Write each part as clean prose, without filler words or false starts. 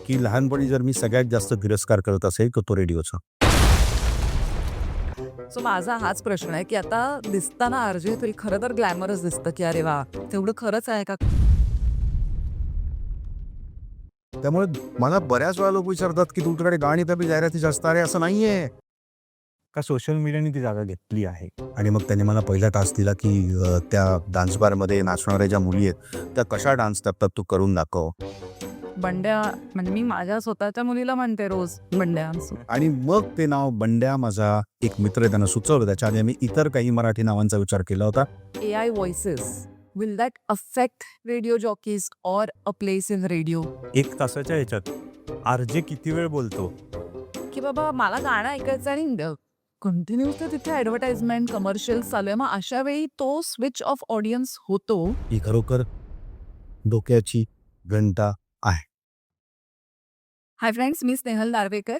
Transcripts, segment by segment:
की लहानपणी जर मी सगळ्यात जास्त तिरस्कार करत असेल तर तो रेडिओचा. सो माझा हाच प्रश्न आहे की आता दिसताना आरजे तरी खरं तर ग्लॅमरस दिसतं की अरे वा तेवढं खरंच आहे का? त्यामुळे मला बऱ्याच वेळा लोक विचारतात की तुमच्याकडे गाणी तर जाहिराती जास्त आहे, असं नाहीये का सोशल मीडियाने ती जागा घेतली आहे. आणि मग त्याने मला पहिला टास्क दिला की त्या डान्स बारमध्ये नाचणाऱ्या ज्या मुली आहेत त्या कशा डान्स करतात तू करून दाखव. बंड्या म्हणजे मी माझ्या स्वतःच्या मुलीला म्हणते रोज बंड्या. आणि मग ते नाव बंड्या माझा एक मित्र आहे त्यानं सुचवलं. त्याच्या आधी आम्ही इतर काही मराठी नावांचा विचार केला होता. AI voices, will that affect radio jockeys or a place in radio? 1 तासाच्या ह्याच्यात आरजे किती वेळ बोलतो? की बाबा मला गाणं ऐकायचं आणि कंटिन्यूस तिथे ॲडव्हर्टाइजमेंट कमर्शियल्स चालू आहे, मग अशा वेळी तो स्विच ऑफ ऑडियन्स होतो. ही खरोखर डोक्याची घंटा आहे. हाय फ्रेंड्स, मी Snehal Narvekar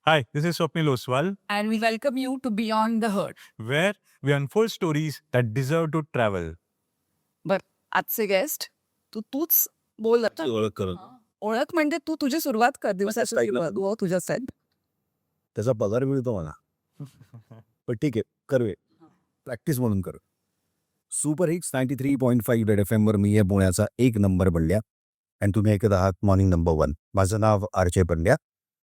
Hi, this is Swapnil Oswal, and we welcome you to beyond the hurt. where we unfold stories that deserve to travel. आजचे गेस्ट तूच बोल आता. ओळख करून ओळख म्हणजे तू तुझी सुरुवात कर दिवसाची Style. सुरुवात. हो, तुझ्या साईड. त्याचा पगार मिळतो मला, पण ठीक आहे करूया, प्रॅक्टिस म्हणून करू. सुपर हिट्स 93.5 रेड FM वर मी आहे पुण्याचा एक नंबर बंड्या आणि तुम्ही ऐकत आहात मॉर्निंग नंबर 1. माझं नाव आरजे बंड्या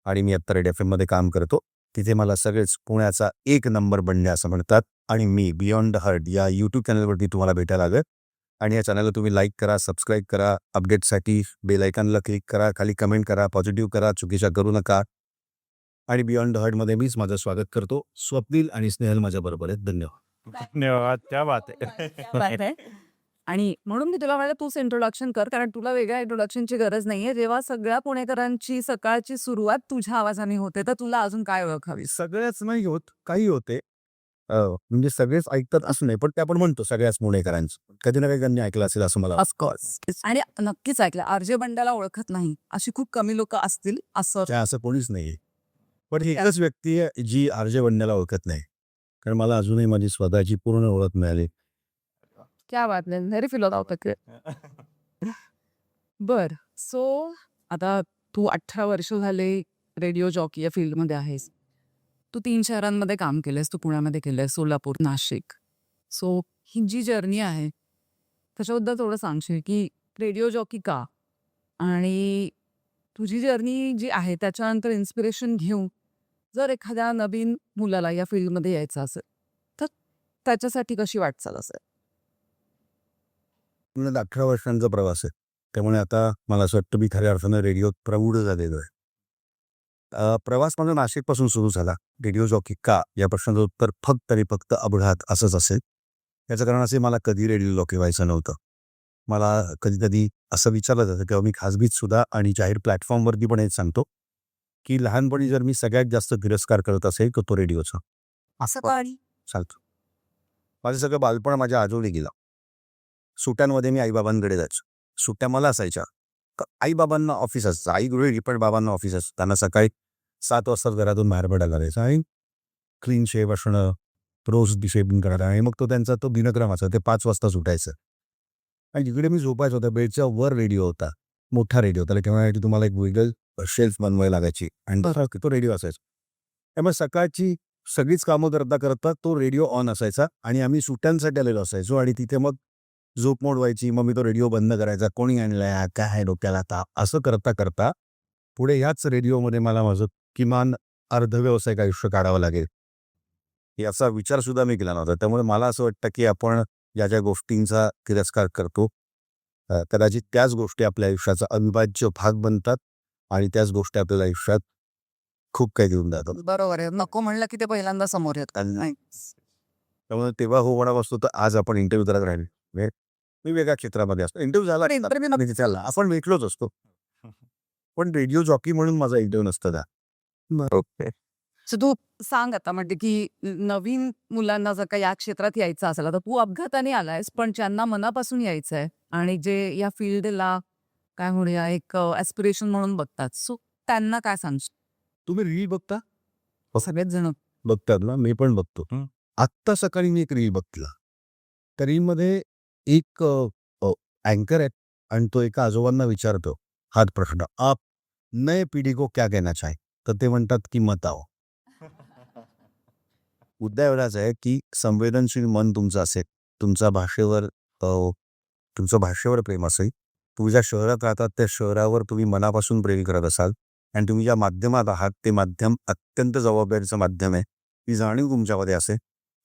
आणि मी आत्ता रेड FM मध्ये काम करतो. तिथे मला सगळेच पुण्याचा एक नंबर बंड्या असं म्हणतात. आणि मी बियॉन्ड द हर्ट या यूट्यूब चॅनलवरती तुम्हाला भेटायला लागेल. आणि या चॅनलला तुम्ही लाईक करा, सबस्क्राईब करा, अपडेटसाठी बेल आयकॉनला क्लिक करा, खाली कमेंट करा, पॉझिटिव्ह करा, चुकीच्या करू नका. आणि बियॉन्ड द हर्टमध्ये मीच माझं स्वागत करतो. स्वप्नील आणि स्नेहल माझ्याबरोबर आहेत. धन्यवाद. धन्यवाद, क्या बात है. आणि म्हणून मी तुला म्हटलं तूच इंट्रोडक्शन कर, कारण तुला वेगळ्या इंट्रोडक्शनची गरज नाहीये. जेव्हा सगळ्या पुणेकरांची सकाळची सुरुवात तुझ्या आवाजाने होते, तर तुला अजून काय ओळख हवी? सगळ्याच नाही होत, काही होते. म्हणजे सगळेच ऐकतात असं नाही, पण ते आपण म्हणतो सगळ्याच पुणेकरांचं. कधी ना काही त्यांनी ऐकलं असेल असं मला ऑफकोर्स. आणि नक्कीच ऐकलं. आरजे बंड्याला ओळखत नाही अशी खूप कमी लोक असतील असं. वाटतं. असं कोणीच नाही. पण ही एकच व्यक्ती आहे जी आरजे बंड्याला ओळखत नाही. कारण मला अजूनही माझी स्वतःची पूर्ण ओळख मिळाली. क्या बात नाही, व्हेरी फिलॉसॉफिकल. बर, सो आता तू 18 वर्ष झाले रेडिओ जॉकी या फील्डमध्ये आहेस. तू 3 शहरांमध्ये काम केलंस. तू पुण्यामध्ये केलंस, सोलापूर, नाशिक. सो ही जी जर्नी आहे त्याच्याबद्दल थोडं सांगशील की रेडिओ जॉकी का? आणि तुझी जर्नी जी आहे त्याच्यानंतर इन्स्पिरेशन घेऊन जर एखाद्या नवीन मुलाला या फील्डमध्ये यायचं असेल तर त्याच्यासाठी कशी वाटचाल असेल? पूर्ण 18 वर्षांचा प्रवास आहे. त्यामुळे आता मला असं वाटतं मी खऱ्या अर्थानं रेडिओत प्रौढ झालेलो आहे. प्रवास माझा नाशिकपासून सुरू झाला. रेडिओ जॉकी का या प्रश्नाचं उत्तर फक्त आणि फक्त अपघात असंच असेल. याचं कारण असे, मला कधी रेडिओ जॉकी व्हायचं नव्हतं. मला कधी असं विचारलं जातं किंवा मी खाजगीत सुद्धा आणि जाहीर प्लॅटफॉर्मवरती पण हेच सांगतो की लहानपणी जर मी सगळ्यात जास्त तिरस्कार करत असेल तर तो रेडिओचा. असं का? सांगतो, माझं सगळं बालपण माझ्या आजोळी गेलं. सुट्ट्यांमध्ये मी आईबाबांकडे जायचो. सुट्ट्या मला असायच्या. आईबाबांना ऑफिस असतं, आई गृहिणी पण बाबांना ऑफिस असतं. त्यांना सकाळी 7 वाजता घरातून बाहेर पडायला लागायचं आणि क्लीन शेव असणं, रोज शेविंग करायला. आणि मग त्यांचा तो दिनक्रम असा, ते 5 वाजता सुटायचं. आणि जिकडे मी झोपायचो त्या बेडच्या वर रेडिओ होता, मोठा रेडिओ. त्याला ठेवण्यासाठी तुम्हाला एक वेगळं शेल्फ बनवायला लागायची आणि तो रेडिओ असायचा. त्यामुळे सकाळची सगळीच कामं करता करता तो रेडिओ ऑन असायचा आणि आम्ही सुट्ट्यांसाठी आलेलो असायचो. आणि तिथे मग झोप मोड व्हायची. मग मी तो रेडिओ बंद करायचा. कोणी आणलाय, काय आहे डोक्याला ताप, असं करता करता पुढे ह्याच रेडिओमध्ये मला माझं किमान अर्धव्यावसायिक आयुष्य काढावं लागेल याचा विचार सुद्धा मी केला नव्हता. त्यामुळे मला असं वाटतं की आपण ज्या ज्या गोष्टींचा तिरस्कार करतो, कदाचित त्याच गोष्टी आपल्या आयुष्याचा अविभाज्य भाग बनतात आणि त्याच गोष्टी आपल्याला आयुष्यात खूप काही देऊन जातात. बरोबर आहे. नको म्हणलं की ते पहिल्यांदा समोर येतात. त्यामुळे तेव्हा हो म्हणा वस्तू तर आज आपण इंटरव्ह्यू करत राहिले. मी वेगळ्या क्षेत्रामध्ये असतो. इंटरव्ह्यू झाला, इंटरव्ह्यू झाला, आपण भेटलोच असतो. पण रेडिओ जॉकी म्हणून माझा इंटरव्ह्यू नसतं त्या. ओके. सो तू सांग आता, म्हणजे की नवीन मुलांना जर का या क्षेत्रात यायचं असेल, तर तू अपघाताने आलायस, पण ज्यांना मनापासून यायचं आहे आणि जे या फील्डला काय म्हणूया एक ॲस्पिरेशन म्हणून बघतात, सो त्यांना काय सांगशील? तुम्ही रील बघता? सगळेच जण बघतात ना, मी पण बघतो. आत्ता सकाळी मी एक रील बघितला. त्या रीलमध्ये एक अँकर आहे आणि तो एका आजोबांना विचारतो हाच प्रश्न, आप नए पिढी को क्या कहना चाहे तर ते म्हणतात की मत आओ. मुद्दा एवढाच आहे की संवेदनशील मन तुमचं असेल, तुमच्या भाषेवर तुमचं भाषेवर प्रेम असेल, तुम्ही ज्या शहरात राहतात त्या शहरावर तुम्ही मनापासून प्रेम करत असाल आणि तुम्ही ज्या माध्यमात आहात ते माध्यम अत्यंत जबाबदारीचं माध्यम आहे, ही जाणीव तुमच्यामध्ये असेल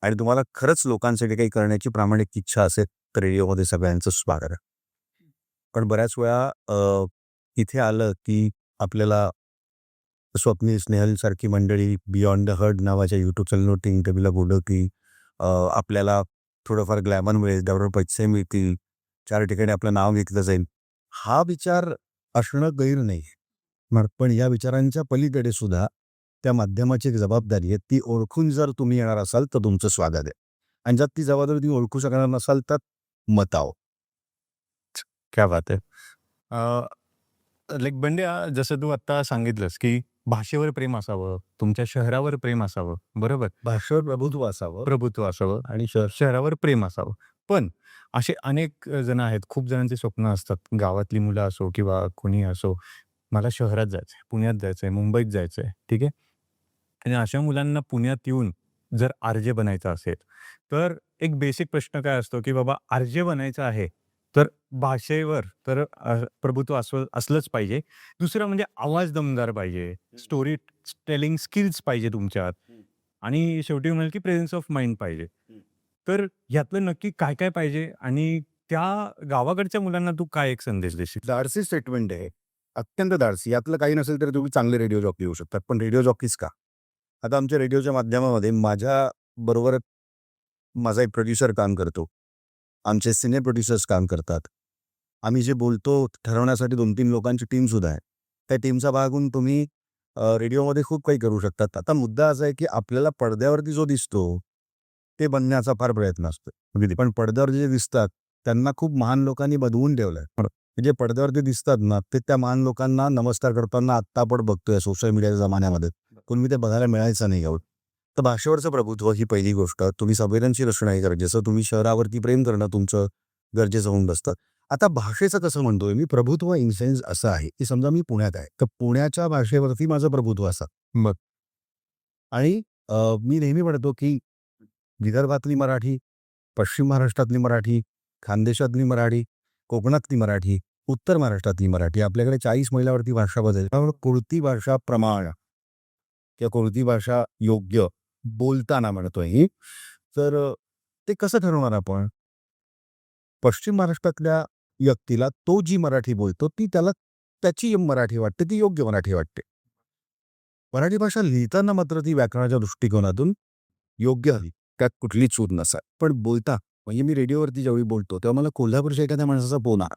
आणि तुम्हाला खरंच लोकांसाठी काही करण्याची प्रामाणिक इच्छा असेल तर रेडिओमध्ये सगळ्यांचं स्वागत आहे. पण बऱ्याच वेळा इथे आलं की आपल्याला स्वप्नील स्नेहलसारखी मंडळी बियॉन्ड द हर्ड नावाच्या यूट्यूब चॅनलवरती इंटरव्ह्यूला बोललं की आपल्याला थोडंफार ग्लॅमर मिळेल, त्याबरोबर पैसे मिळतील, 4 ठिकाणी आपलं नाव घेतलं जाईल. हा विचार असणं गैर नाही. पण या विचारांच्या पलीकडे सुद्धा त्या माध्यमाची एक जबाबदारी आहे. ती ओळखून जर तुम्ही येणार असाल तर तुमचं स्वागत आहे. आणि जर ती जबाबदारी तुम्ही ओळखू शकणार नसाल तर मत आओ. क्या बात आहे. लाईक बंड्या, जसं तू आत्ता सांगितलंस की भाषेवर प्रेम असावं, तुमच्या शहरावर प्रेम असावं, बरोबर? भाषेवर प्रभुत्व असावं प्रभुत्व असावं आणि शहरावर प्रेम असावं. पण असे अनेक जण आहेत, खूप जणांची स्वप्न असतात, गावातली मुलं असो किंवा कोणी असो, मला शहरात जायचंय, पुण्यात जायचंय, मुंबईत जायचंय, ठीक आहे? आणि अशा मुलांना पुण्यात येऊन जर आर-जे बनायचं असेल, तर एक बेसिक प्रश्न काय असतो, की बाबा आर-जे बनायचं आहे, तर भाषेवर तर प्रभुत्व असलंच पाहिजे. दुसरं म्हणजे आवाज दमदार पाहिजे, स्टोरी टेलिंग स्किल्स पाहिजे तुमच्यात आणि शेवटी म्हणाल की प्रेझेन्स ऑफ माइंड पाहिजे. तर ह्यातलं नक्की काय-काय पाहिजे आणि त्या गावाकडच्या मुलांना तू काय एक संदेश देशील? धाडसी स्टेटमेंट आहे. अत्यंत धाडसी. यातलं काही नसेल तरी तुम्ही चांगले रेडिओ जॉकी होऊ शकतात. पण रेडिओ जॉकीच का? आता आमच्या रेडिओच्या माध्यमामध्ये माझ्याबरोबर माझा एक प्रोड्युसर काम करतो. आमचे सिनियर प्रोड्युसर्स काम करतात. आम्ही जे बोलतो ठरवण्यासाठी 2-3 लोकांची टीमसुद्धा आहे. त्या टीमचा भाग होऊन तुम्ही रेडिओमध्ये खूप काही करू शकतात. आता मुद्दा असा आहे की आपल्याला पडद्यावरती जो दिसतो, ते बनण्याचा फार प्रयत्न असतो. पण पडद्यावर जे दिसतात, त्यांना खूप महान लोकांनी बनवून ठेवलंय. जे पडद्यावरती दिसतात ना, ते त्या महान लोकांना नमस्कार करताना आत्ता आपण बघतोय सोशल मीडियाच्या जमान्यामध्ये. पूर्वी ते बघायला मिळायचं नाही एवढं. तर भाषेवरचं प्रभुत्व ही पहिली गोष्ट. तुम्ही संवेदनशील असणं हे गरजेचं. तुम्ही शहरावरती प्रेम करणं तुमचं गरजेचं होऊन बसतं. आता भाषेचं कसं म्हणतोय मी, प्रभुत्व इन सेन्स असं आहे की समजा मी पुण्यात आहे, तर पुण्याच्या भाषेवरती माझं प्रभुत्व असतं. मग आणि मी नेहमी म्हणतो की विदर्भातली मराठी, पश्चिम महाराष्ट्रातली मराठी, खानदेशातली मराठी, कोकणातली मराठी, उत्तर महाराष्ट्रातली मराठी, आपल्याकडे 40 मैलावरती भाषा बदल. त्यामुळे कोणती भाषा प्रमाण किंवा कोणती भाषा योग्य बोलताना म्हणतोय ही, तर ते कसं ठरवणार आपण? पश्चिम महाराष्ट्रातल्या व्यक्तीला तो जी मराठी बोलतो ती त्याला त्याची मराठी वाटते, ती योग्य मराठी वाटते. मराठी भाषा लिहिताना मात्र ती व्याकरणाच्या दृष्टिकोनातून योग्य हवी, त्यात कुठली चूक नसावी. पण बोलता म्हणजे मी रेडिओवरती ज्यावेळी बोलतो तेव्हा मला कोल्हापूरच्या एखाद्या माणसाचा फोन आला.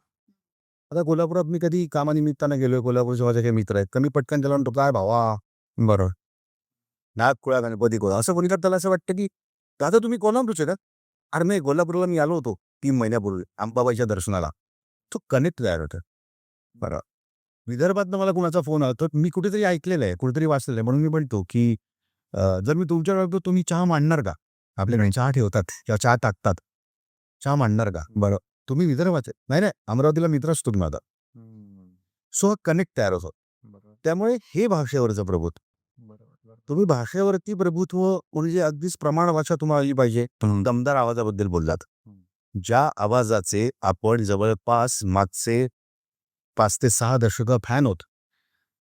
आता कोल्हापुरात मी कधी कामानिमित्तानं गेलोय, कोल्हापूरचे माझे काही मित्र आहेत, तर मी पटकन त्याला म्हणतो, काय भावा, बरोबर, नाग कुळा गणपती कोळा, असं कोणी त्याला असं वाटतं की दादा तुम्ही कोल्हापूरचे का? अरे नाही, कोल्हापूरला मी आलो होतो 3 महिन्यापूर्वी अंबाबाईच्या दर्शनाला. तो कनेक्ट तयार होतं. बरं, विदर्भातनं मला कुणाचा फोन आला तर मी कुठेतरी ऐकलेलं आहे, कुठेतरी वाचलेलं आहे, म्हणून मी म्हणतो की जर मी तुमच्याकडे तुम्ही चहा मांडणार का? आपल्याकडे चहा ठेवतात किंवा चहा टाकतात, चहा मांडणार का? बरं, तुम्ही विदर्भाचे? नाही नाही, अमरावतीला मित्र असतो मी माझा. सो कनेक्ट तयार होतो. त्यामुळे हे भाषेवरचं प्रभुत्व. तुम्ही भाषेवरती प्रभुत्व म्हणजे अगदीच प्रमाण भाषा तुम्हाला आली पाहिजे. दमदार आवाजाबद्दल बोललात. ज्या आवाजाचे आपण जवळपास मागचे 5 ते 6 दशकं फॅन होत,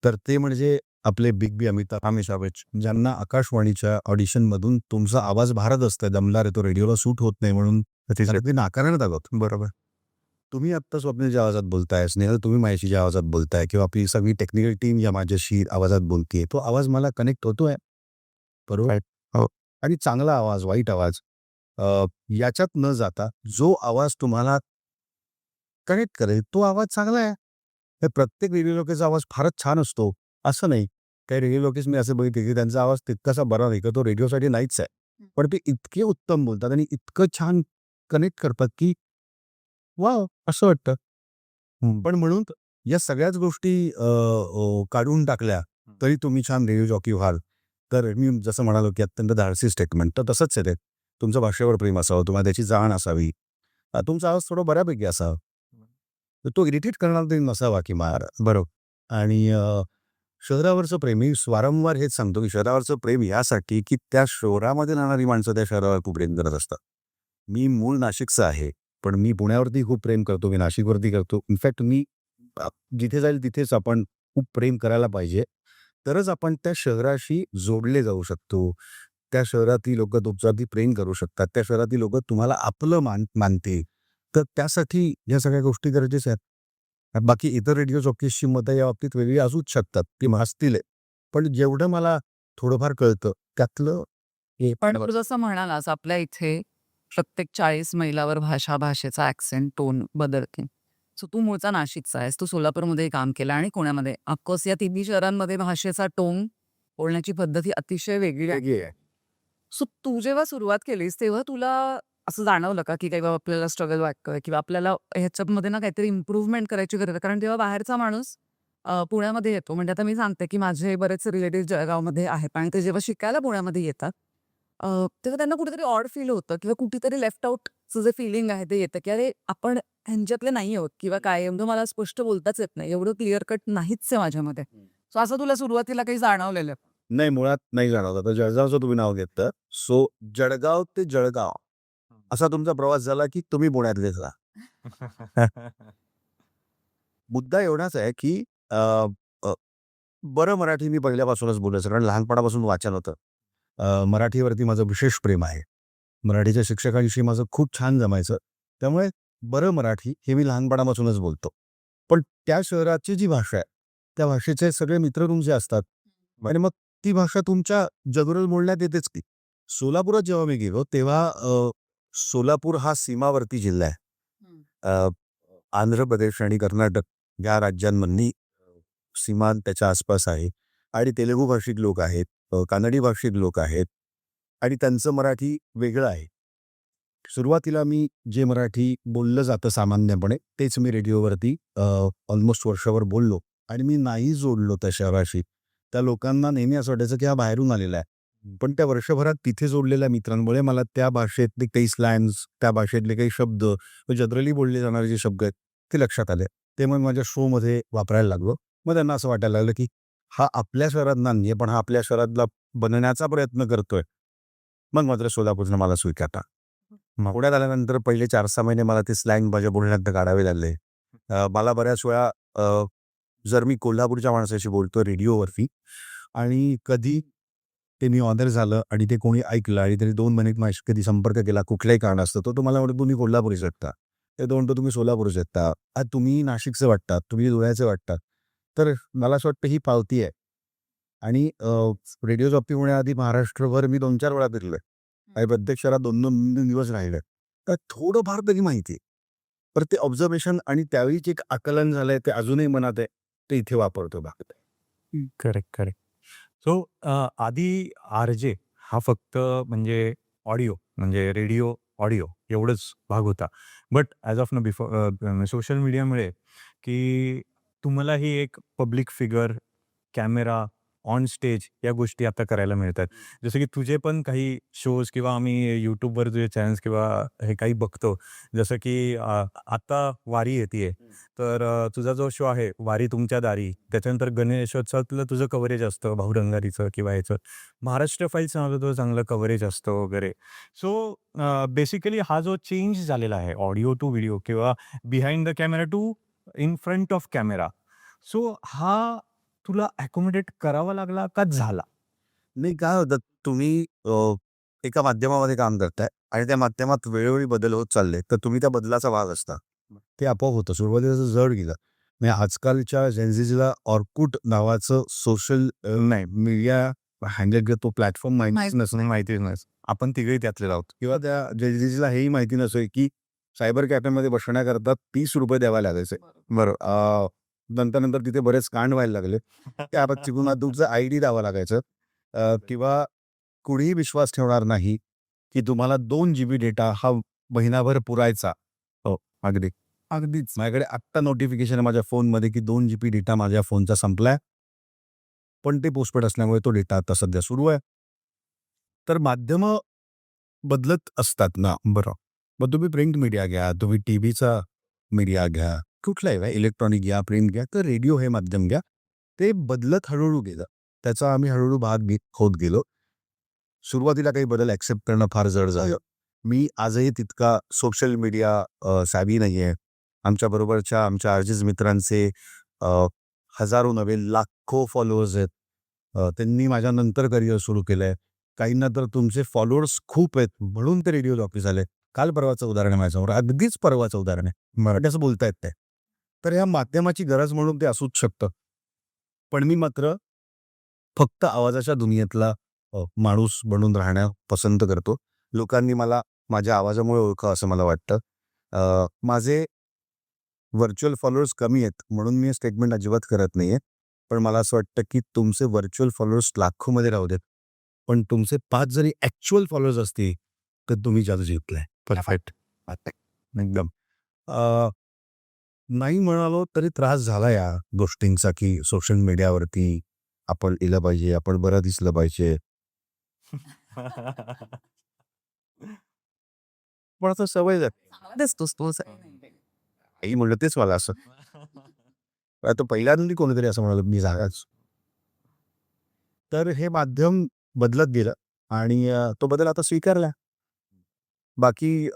तर ते म्हणजे आपले बिग बी अमिताभ बच्चन, ज्यांना आकाशवाणीच्या ऑडिशनमधून तुमचा आवाज भारत असतोय, दमदार आहे, तो रेडिओला सूट होत नाही म्हणून ते नाकारण्यात आहोत. बरोबर. तुम्ही आत्ता स्वप्नीलच्या आवाजात बोलताय, स्नेहल तुम्ही माझ्याशी ज्या आवाजात बोलताय किंवा आपली सगळी टेक्निकल टीम या माझ्याशी आवाजात बोलतीये, तो आवाज मला कनेक्ट होतोय. बरोबर. हो. आणि चांगला आवाज, वाईट आवाज याच्यात न जाता जो आवाज तुम्हाला कनेक्ट करेल तो आवाज चांगला आहे. हे प्रत्येक रेडिओ लोकेचा आवाज फारच छान असतो असं नाही. काही रेडिओ लोकेस मी असं बघितले की त्यांचा आवाज तितकासा बरा नाही का तो रेडिओसाठी नाहीच आहे, पण ते इतके उत्तम बोलतात आणि इतकं छान कनेक्ट करतात की वाव असं वाटतं. पण म्हणून या सगळ्याच गोष्टी काढून टाकल्या तरी तुम्ही छान रेडिओ जॉकी व्हाल. तर मी जसं म्हणालो की अत्यंत धाडसी स्टेटमेंट, तर तसंच आहे ते. तुमचं भाषेवर प्रेम असावं, तुम्हाला त्याची जाण असावी, तुमचा आवाज थोडा बऱ्यापैकी असावा, तर तो इरिटेट करणारा तरी नसावा की मार. बरोबर. आणि शहरावरचं प्रेम मी वारंवार हेच सांगतो, की शहरावरचं प्रेम यासाठी, की त्या शहरामध्ये राहणारी माणसं त्या शहरावर खूप प्रेम करत असतात. मी मूळ नाशिकचा आहे, पण मी पुण्यावरती खूप प्रेम करतो, मी नाशिकवरती करतो. इनफॅक्ट मी जिथे जाईल तिथेच आपण खूप प्रेम करायला पाहिजे. तरच आपण त्या शहराशी जोडले जाऊ शकतो. त्या शहरातली लोकं तुमच्यावरती प्रेम करू शकतात. त्या शहरातली लोकं तुम्हाला आपलं मानतील. तर त्यासाठी या सगळ्या गोष्टी गरजेच्या आहेत. बाकी इतर रेडिओ जॉकीजची मतं या बाबतीत वेगळी असूच शकतात. ती असतील. पण जेवढं मला थोडंफार कळतं त्यातलं हे पण तू जसं म्हणालास आपल्या इथे प्रत्येक 40 मैलावर भाषेचा ॲक्सेंट, टोन बदलते. सो तू मूळचा नाशिकचा आहेस. तू सोलापूरमध्येही काम केलं आणि पुण्यामध्ये. ऑफकोर्स या तिन्ही शहरांमध्ये भाषेचा टोन, बोलण्याची पद्धत ही अतिशय वेगळी आहे. वेगळी आहे. सो तू जेव्हा सुरुवात केलीस तेव्हा तुला असं जाणवलं का, की काही बाबा आपल्याला स्ट्रगल वाटतोय किंवा आपल्याला ह्याच्यामध्ये ना काहीतरी इम्प्रूव्हमेंट करायची गरज आहे? कारण तेव्हा बाहेरचा माणूस पुण्यामध्ये येतो. म्हणजे आता मी सांगते, की माझे बरेचसे रिलेटिव्ह जळगावमध्ये आहेत आणि ते जेव्हा शिकायला पुण्यामध्ये येतात, तेव्हा त्यांना कुठेतरी ऑड फील होतं किंवा कुठेतरी लेफ्ट आउटचं जे फीलिंग आहे ते येतं, की अरे आपण ह्यांच्यातले नाही आहोत किंवा काय एवढं मला स्पष्ट बोलताच येत नाही. एवढं क्लिअर कट नाहीच आहे माझ्यामध्ये. सो असं तुला सुरुवातीला काही जाणवलेलं? नाही, मुळात नाही जाणवत. आता जळगावचं तुम्ही नाव घेतलं. सो जळगाव ते जळगाव असा तुमचा प्रवास झाला, की तुम्ही पुण्यातलेच राहा. मुद्दा एवढाच आहे, की अ, अ, बरं मराठी मी पहिल्यापासूनच बोलायचो. कारण लहानपणापासून वाचन होतं. मराठीवरती माझं विशेष प्रेम आहे. मराठीच्या शिक्षकांशी माझं खूप छान जमायचं. त्यामुळे बरं मराठी हे मी लहानपणापासूनच बोलतो. पण त्या शहराची जी भाषा आहे, त्या भाषेचे सगळे मित्र तुमचे असतात आणि मग ती भाषा तुमच्या जनरल बोलण्यात येतेच की. सोलापुरात जेव्हा मी गेलो तेव्हा सोलापूर हा सीमावर्ती जिल्हा आहे. अ, आंध्र प्रदेश आणि कर्नाटक या राज्यांमधली सीमा त्याच्या आसपास आहे आणि तेलुगू भाषिक लोक आहेत, कानडी भाषिक लोक आहेत आणि त्यांचं मराठी वेगळं आहे. सुरुवातीला मी जे मराठी बोललं जातं सामान्यपणे तेच मी रेडिओवरती ऑलमोस्ट वर्षभर बोललो आणि मी नाही जोडलो त्या शहराशी. त्या लोकांना नेहमी असं वाटायचं की हा बाहेरून आलेला आहे. पण त्या वर्षभरात तिथे जोडलेल्या मित्रांमुळे मला त्या भाषेतले काही स्लँग्स, त्या भाषेतले काही शब्द, जनरली बोलले जाणारे जे शब्द आहेत ते लक्षात आले. ते मग माझ्या शोमध्ये वापरायला लागलो. मग त्यांना असं वाटायला लागलं की हा आपल्या शहरात नाही आहे, पण हा आपल्या शहरातला बनण्याचा प्रयत्न करतोय. मग मात्र सोलापूरनं मला स्वीकारला. पुण्यात आल्यानंतर पहिले 4-6 महिने मला ते स्लँग माझ्या बोलण्यातनं काढावे लागले. मला बऱ्याच वेळा जर मी कोल्हापूरच्या माणसाशी बोलतो रेडिओवरती आणि कधी ते मी ऑनर झालं आणि ते कोणी ऐकलं आणि त्यांनी 2 महिन्यात माझ्याशी कधी संपर्क केला कुठल्याही कारणास्तव, तर तो मला म्हणतो, "तुम्ही कोल्हापुरीच वाटता." ते तो म्हणतो, "तुम्ही सोलापूरचे वाटता. तुम्ही नाशिकचे वाटतात, तुम्ही धुळ्याचे वाटतात." तर मला असं वाटतं ही पावती आहे आणि रेडिओ जॉकी होण्याआधी महाराष्ट्रभर मी 2-4 वेळा फिरलोय. आणि प्रत्येक शहरात 2-2 दिवस राहिलोय. तर थोडंफार तरी माहिती आहे. तर ते ऑब्झर्वेशन आणि त्यावेळीच एक आकलन झालंय ते अजूनही मनात आहे. ते इथे वापरतो बाकी. Correct, correct. सो आधी आर-जे हा फक्त म्हणजे ऑडिओ म्हणजे रेडिओ ऑडिओ एवढंच भाग होता. But as of now social मीडियामुळे की तुम्हालाही एक public figure, camera, on stage या गोष्टी आता करायला मिळतात. जसं की तुझे पण काही शोज किंवा आम्ही YouTubeवर तुझे चॅनल्स किंवा हे काही बघतो. जसं की आता वारी येतीये. तर तुझा जो शो आहे वारी तुमच्या दारी, त्याच्यानंतर गणेशोत्सवातलं तुझं कव्हरेज असतं भाऊरंगारीचं किंवा ह्याचं. महाराष्ट्र फाईल्स नावाचं तुझं चांगलं कव्हरेज असतं वगैरे. सो बेसिकली हा जो चेंज झालेला आहे ऑडिओ टू व्हिडिओ किंवा behind the camera to in front of camera. So हा तुला अकोमोडेट करावा लागला का झाला? नाही काय होतं तुम्ही एका माध्यमामध्ये काम करताय आणि त्या माध्यमात वेळोवेळी बदल होत चालले, तर तुम्ही त्या बदलाचा भाग असता. ते आपोआप होतं. सुरुवातीला जड गेलं. म्हणजे आजकालच्या जेनझीला ऑर्कुट नावाचं सोशल नाही मीडिया हँडल किंवा तो प्लॅटफॉर्म माहितीच नसणं माहितीच नसतं. आपण तिघही त्यातले आहोत किंवा त्या जेनझीला हेही माहिती नसेल की सायबर कॅफेमध्ये बसण्याकरता ₹30 द्यावे लागायचे. बरं नंतर तिथे बरेच कांड व्हायला लागले. त्या चिकून तुमचं आयडी द्यावं लागायचं. किंवा कुणीही विश्वास ठेवणार नाही, की तुम्हाला 2 GB डेटा हा महिनाभर पुरायचा. हो, अगदी. अगदीच. माझ्याकडे आत्ता नोटिफिकेशन आहे माझ्या फोनमध्ये, की 2 GB डेटा माझ्या फोनचा संपलाय. पण ते पोस्टपेड असल्यामुळे तो डेटा आता सध्या सुरू आहे. तर माध्यमं बदलत असतात ना. बरं. मग तुम्ही प्रिंट मीडिया घ्या, तुम्ही टीव्हीचा मीडिया घ्या, कुठलाही इलेक्ट्रॉनिक घ्या, प्रिंट घ्या, तर रेडिओ हे माध्यम घ्या. ते बदलत हळूहळू गेलं. त्याचा आम्ही हळूहळू भाग घेत होत गेलो. सुरुवातीला काही बदल ॲक्सेप्ट करणं फार जड झालं. मी आजही तितका सोशल मीडिया सॅव्ही नाही आहे. आमच्या आर्जिज मित्रांचे हजारो नव्हे लाखो फॉलोअर्स आहेत. त्यांनी माझ्यानंतर करिअर सुरू केलं आहे. काहींना तर तुमचे फॉलोअर्स खूप आहेत म्हणून ते रेडिओ जॉकी झाले. काल परवाचं उदाहरण आहे माझ्यासमोर. अगदीच परवाचं उदाहरण आहे. मराठी असं बोलता येत नाही. तर ह्या माध्यमाची गरज म्हणून ते असूच शकतं. पण मी मात्र फक्त आवाजाच्या दुनियेतला माणूस बनून राहणं पसंत करतो. लोकांनी मला माझ्या आवाजामुळे ओळखावं असं मला वाटतं. माझे व्हर्च्युअल फॉलोअर्स कमी आहेत म्हणून मी हे स्टेटमेंट अजिबात करत नाही आहे. पण मला असं वाटतं की तुमचे व्हर्च्युअल फॉलोअर्स लाखोमध्ये राहू देत. पण तुमचे 5 जरी ॲक्चुअल फॉलोअर्स असतील तर तुम्ही जादू जिंकलाय. परफेक्ट. एकदम. नाही म्हणालो तरी त्रास झाला या गोष्टींचा की सोशल मीडियावरती आपण लिहिलं पाहिजे, आपण बरं दिसलं पाहिजे. पण आता सवय झाली. चांगला दिसतोस तू असं काही नाही. आई म्हणलं तेच मला असं. आता पहिल्यांदा कोणीतरी असं म्हणालं मी जागाच. तर हे माध्यम बदलत गेलं आणि तो बदल आता स्वीकारला. बाकी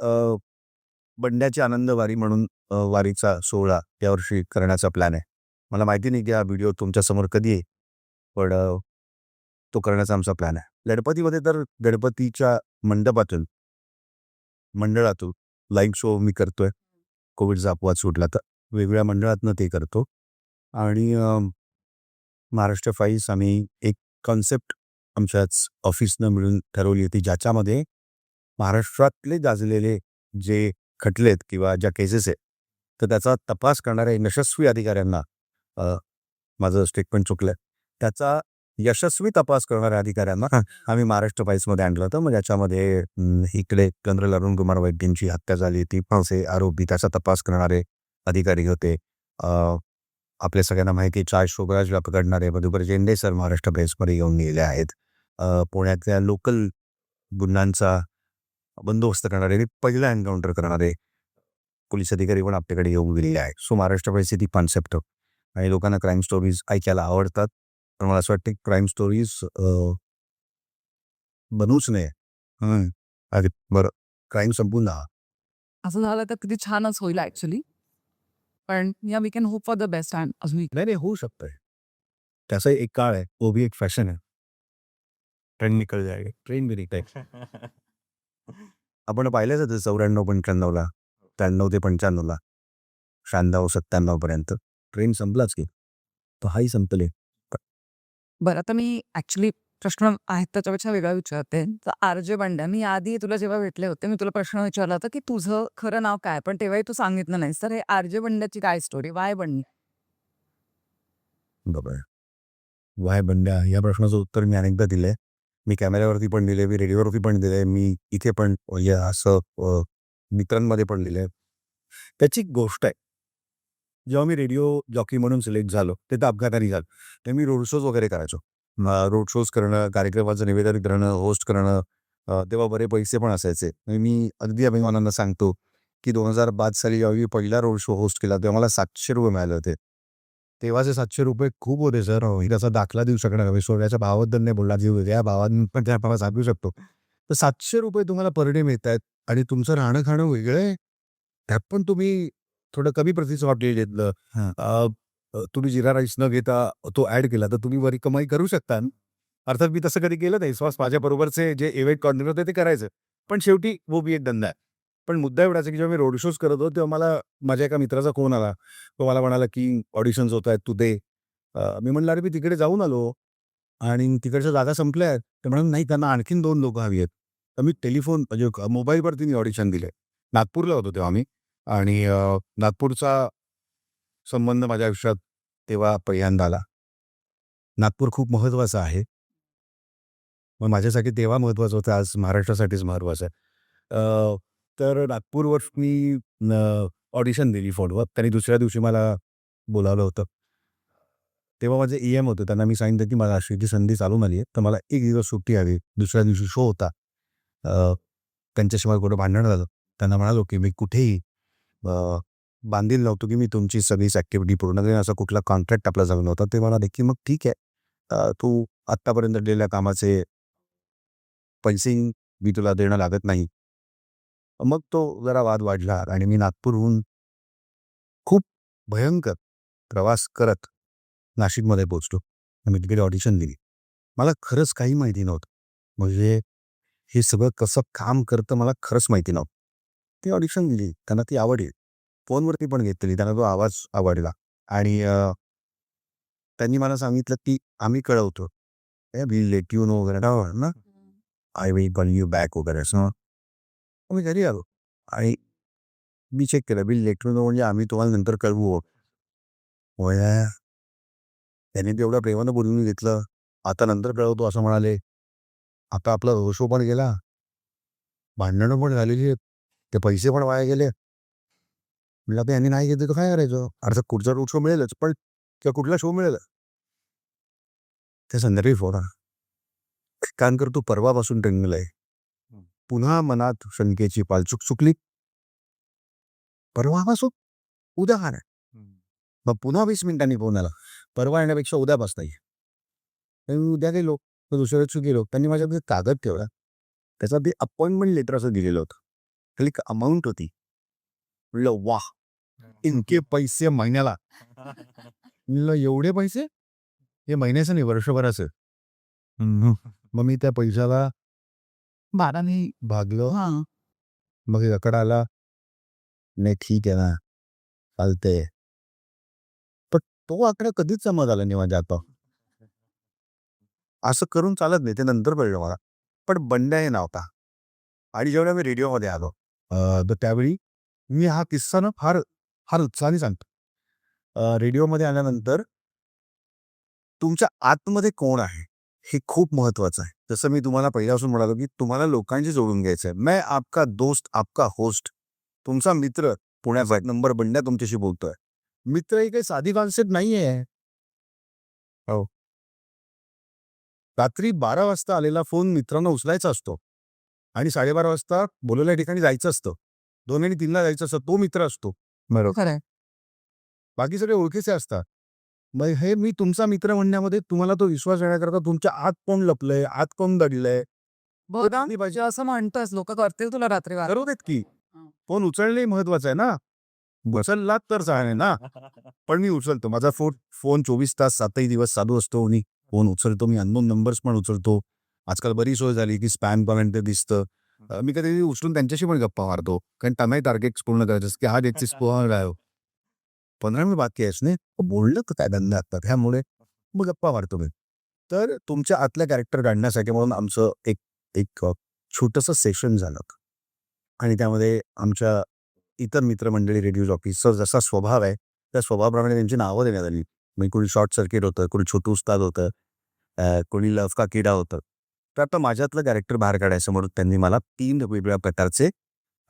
बंड्याची आनंद वारी म्हणून वारीचा सोहळा यावर्षी करण्याचा प्लॅन आहे. मला माहिती नाही की हा व्हिडिओ तुमच्यासमोर कधी येईल. पण तो करण्याचा आमचा प्लॅन आहे. गणपतीमध्ये तर गणपतीच्या मंडपातून मंडळातून लाईव्ह शो मी करतोय. कोविडचा अपवाद सुटला तर वेगवेगळ्या मंडळातनं ते करतो. आणि महाराष्ट्र फाईल्स आम्ही एक कॉन्सेप्ट आमच्याच ऑफिसनं मिळून ठरवली होती ज्याच्यामध्ये महाराष्ट्रातले गाजलेले जे खटले आहेत किंवा ज्या केसेस आहेत तर त्याचा तपास करणाऱ्या यशस्वी अधिकाऱ्यांना माझं स्टेटमेंट चुकलं त्याचा यशस्वी तपास करणाऱ्या अधिकाऱ्यांना आम्ही महाराष्ट्र फाईल्समध्ये आणलं होतं. मग याच्यामध्ये इकडे जनरल अरुण कुमार वैद्यांची हत्या झाली ती असे आरोपी त्याचा तपास करणारे अधिकारी होते. आपल्या सगळ्यांना माहिती आहे चाय शोभराजला पकडणारे मधुकर जेंडे सर महाराष्ट्र प्रेसमध्ये येऊन गेले आहेत. पुण्यातल्या लोकल गुन्ह्यांचा बंदोबस्त करणारे पहिला एन्काउंटर करणारे पोलीस अधिकारी पण आपल्याकडे येऊन गेलेले आहेत. सो महाराष्ट्र प्रेसची ती कॉन्सेप्ट आणि लोकांना क्राईम स्टोरीज ऐकायला आवडतात. पण मला असं वाटतं की क्राईम स्टोरीज बनवूच नये. अरे बरं क्राईम संपून जा. असं झालं तर किती छानच होईल ऍक्च्युली. पण या we can hope for the best and अजून नाही होऊ शकतंय. त्याचा एक काळ आहे तो भी एक फॅशन आहे. ट्रेंड निकल जाएगा. ट्रेन बी निघताय. आपण पाहिलंच होतं 94-95ला 93 ते 95ला 96-97 पर्यंत ट्रेन संपलाच की तो हाही संपले. बरं आता मी ऍक्च्युली प्रश्न आहेत त्याच्यापेक्षा वेगळा विचारते. तर आरजे बंड्या मी आधी तुला जेव्हा भेटले होते मी तुला प्रश्न विचारला होता की तुझं खरं नाव काय पण तेव्हाही तू सांगितलं नाहीस. तर हे आरजे बंड्याची काय स्टोरी वाय बंडी? बरोबर. वाय बंड्या या प्रश्नाचं उत्तर मी अनेकदा दिलंय. मी कॅमेऱ्यावरती पण दिले, मी रेडिओवरती पण दिले, मी इथे पण असं मित्रांमध्ये पण दिलंय. त्याची गोष्ट आहे. जेव्हा मी रेडिओ जॉकी म्हणून सिलेक्ट झालो ते तर अपघाताने झालं. ते मी रोड शोज वगैरे करायचो. रोड शोज करणं, कार्यक्रमाचं निवेदन करणं, होस्ट करणं तेव्हा बरे पैसे पण असायचे. मी अगदी अभिमानानं सांगतो की 2005 साली जेव्हा मी पहिला रोड शो होस्ट केला तेव्हा मला ₹700 मिळाले होते. तेव्हाचे ₹700 खूप होते सर. मी त्याचा दाखला देऊ शकणार नाही. सोन्याच्या भावाबद्दल नाही बोलणार. जे त्या भावांनी पण त्या भावा सांगू शकतो. तर ₹700 तुम्हाला पर डे मिळतायत आणि तुमचं राहणं खाणं वेगळं आहे. त्यात पण तुम्ही थोडं कमी प्रतीचं हॉटेल घेतलं. तुम्ही जिरा राईस न घेता तो ॲड केला तर तुम्ही बरी कमाई करू शकता. अर्थात मी तसं कधी केलं नाही. माझ्याबरोबरचे जे इव्हेंट कॉर्डिनेटर होते ते करायचं. पण शेवटी वो भी एक धंदा आहे. पण मुद्दा एवढाच आहे की जेव्हा मी रोड शोज करत होतो तेव्हा मला माझ्या एका मित्राचा फोन आला. तो मला म्हणाला की ऑडिशन्स होत आहेत तू दे. मी म्हणलं अरे मी तिकडे जाऊन आलो आणि तिकडच्या जागा संपल्या आहेत. ते म्हणाले नाही त्यांना आणखीन 2 लोकं हवी आहेत. तर मी टेलिफोन म्हणजे मोबाईलवरती मी ऑडिशन दिले. नागपूरला होतो तेव्हा मी आणि नागपूरचा संबंध माझ्या आयुष्यात तेव्हा पहिल्यांदा आला. नागपूर खूप महत्त्वाचं आहे. मग माझ्यासाठी तेव्हा महत्त्वाचं होतं आज महाराष्ट्रासाठीच महत्त्वाचं आहे. तर नागपूरवर मी ऑडिशन दिली फोनवर. त्यांनी दुसऱ्या दिवशी मला बोलावलं होतं. तेव्हा माझे EM होते. त्यांना मी सांगितलं की मला अशी संधी चालून आली आहे तर मला 1 दिवस सुट्टी हवी. दुसऱ्या दिवशी शो होता. त्यांच्याशी मला कुठं भांडण झालं. त्यांना म्हणालो की मी कुठेही बांधील नव्हतो की मी तुमची सगळीच ॲक्टिव्हिटी पूर्ण करेन, असा कुठला कॉन्ट्रॅक्ट आपला झाला नव्हता. ते म्हणाले की मग ठीक आहे, तू आत्तापर्यंत दिलेल्या कामाचे पैसे मी तुला देणं लागत नाही. मग तो जरा वाद वाढला आणि मी नागपूरहून खूप भयंकर प्रवास करत नाशिकमध्ये पोहोचलो. मी तिकडे ऑडिशन दिली. मला खरंच काही माहिती नव्हतं. म्हणजे हे सगळं कसं काम करतं मला खरंच माहिती नव्हतं. ती ऑडिशन दिली. त्यांना ती आवडली. फोनवरती पण घेतलेली. त्यांना तो आवाज आवडला आणि त्यांनी मला सांगितलं की आम्ही कळवतो. विल लेट यू नो वगैरे ना, I will call you back वगैरे असं. मी घरी आलो आणि मी चेक केलं. विल लेट यू नो म्हणजे आम्ही तुम्हाला नंतर कळवू. होय. त्यांनी तेवढ्या प्रेमानं बोलून घेतलं. आता नंतर कळवतो असं म्हणाले. आता आपला रोड पण गेला. भांडणं पण झालेली आहेत. ते पैसे पण वाया गेले. म्हटलं आता यांनी नाही घेतलं तर काय करायचं? अर्थात पुढचा रोड शो मिळेलच, पण किंवा कुठला शो मिळेल. त्या संदर्भी फोन आला. "एक काम कर, तू परवापासून ट्रेनिंगला आहे. पुन्हा मनात शंकेची पालचूक चुकली. परवापासून? उद्या काय? मग पुन्हा 20 मिनिटांनी फोन आला. परवा येण्यापेक्षा उद्यापासून ये. तर मी उद्या गेलो. तर दुसऱ्या दिवशी गेलो. त्यांनी माझ्याकडे कागद ठेवला. त्याचा ते अपॉइंटमेंट लेटर असं दिलेलं होतं. खाली एक अमाऊंट होती. म्हणलं वाह! इतके पैसे महिन्याला. म्हणलं एवढे पैसे? हे महिन्याचं नाही, वर्षभराचं. मग मी त्या पैशाला 12ने भागलो. मग इकडं आला. नाही ठीक आहे ना, चालतंय. पण तो आकडा कधीच जमा झाला नाही माझ्या हातावर. असं करून चालत नाही, ते नंतर कळलं मला. पण बंड्या हे नव्हता. आणि जेव्हा मी रेडिओमध्ये आलो तर त्यावेळी मी हा किस्सा ना फार फार उत्साहाने सांगतो. रेडिओमध्ये आल्यानंतर तुमच्या आतमध्ये कोण आहे हे खूप महत्वाचं आहे. जसं मी तुम्हाला पहिल्यापासून म्हणालो की तुम्हाला लोकांशी जोडून घ्यायचं आहे. मैं आपका दोस्त, आपका होस्ट, तुमचा मित्र पुण्याचा 1 नंबर बंड्या तुमच्याशी बोलतोय. मित्र ही काही साधी कॉन्सेप्ट नाहीये. हो. रात्री 12 वाजता आलेला फोन मित्रांना उचलायचा असतो आणि 12:30 वाजता बोलवलेल्या ठिकाणी जायचं असतं. 2 आणि 3ला जायचं असतं. तो मित्र असतो. बरोबर. खरंय. बाकी सगळे ओळखीचे असतात. मग हे मी तुमचा मित्र म्हणण्यामध्ये तुम्हाला तो विश्वास येण्याकरता तुमच्या आत कोण लपलंय, आत कोण दडलंय, बघा पाहिजे. म्हणजे असं म्हणतोस लोक करतील तुला रात्री करू देत की. हां. फोन उचलणंही महत्वाचं आहे ना. उचललात तर चालेल ना. पण मी उचलतो. माझा फोन 24 तास 7ही दिवस चालू असतो. मी फोन उचलतो. मी अननोन नंबर्स पण उचलतो. आजकाल बरी सोय झाली की स्पॅम पर्यंत दिसतं. मी कधी उचलून त्यांच्याशी पण गप्पा मारतो. कारण त्यांनाही टार्गेट पूर्ण करायचं असतं की हा व्यक्तीच पोहा काय 15 मिनिट बाकी आहेस नाही बोललं तर काय धंदा आता त्यामुळे मग गप्पा मारतो मी. तर तुमच्या आतल्या कॅरेक्टर काढण्यासाठी म्हणून आमचं एक एक छोटंसं सेशन झालं आणि त्यामध्ये आमच्या इतर मित्रमंडळी रेडिओ जॉकीचा जसा स्वभाव आहे त्या स्वभावाप्रमाणे त्यांची नावं देण्यात आली. म्हणजे कोणी शॉर्ट सर्किट होतं, कोणी छोटू उस्ताद होतं, कोणी लव का किडा होतं. तर आता माझ्यातलं कॅरेक्टर बाहेर काढायचं म्हणून त्यांनी मला 3 वेगवेगळ्या प्रकारचे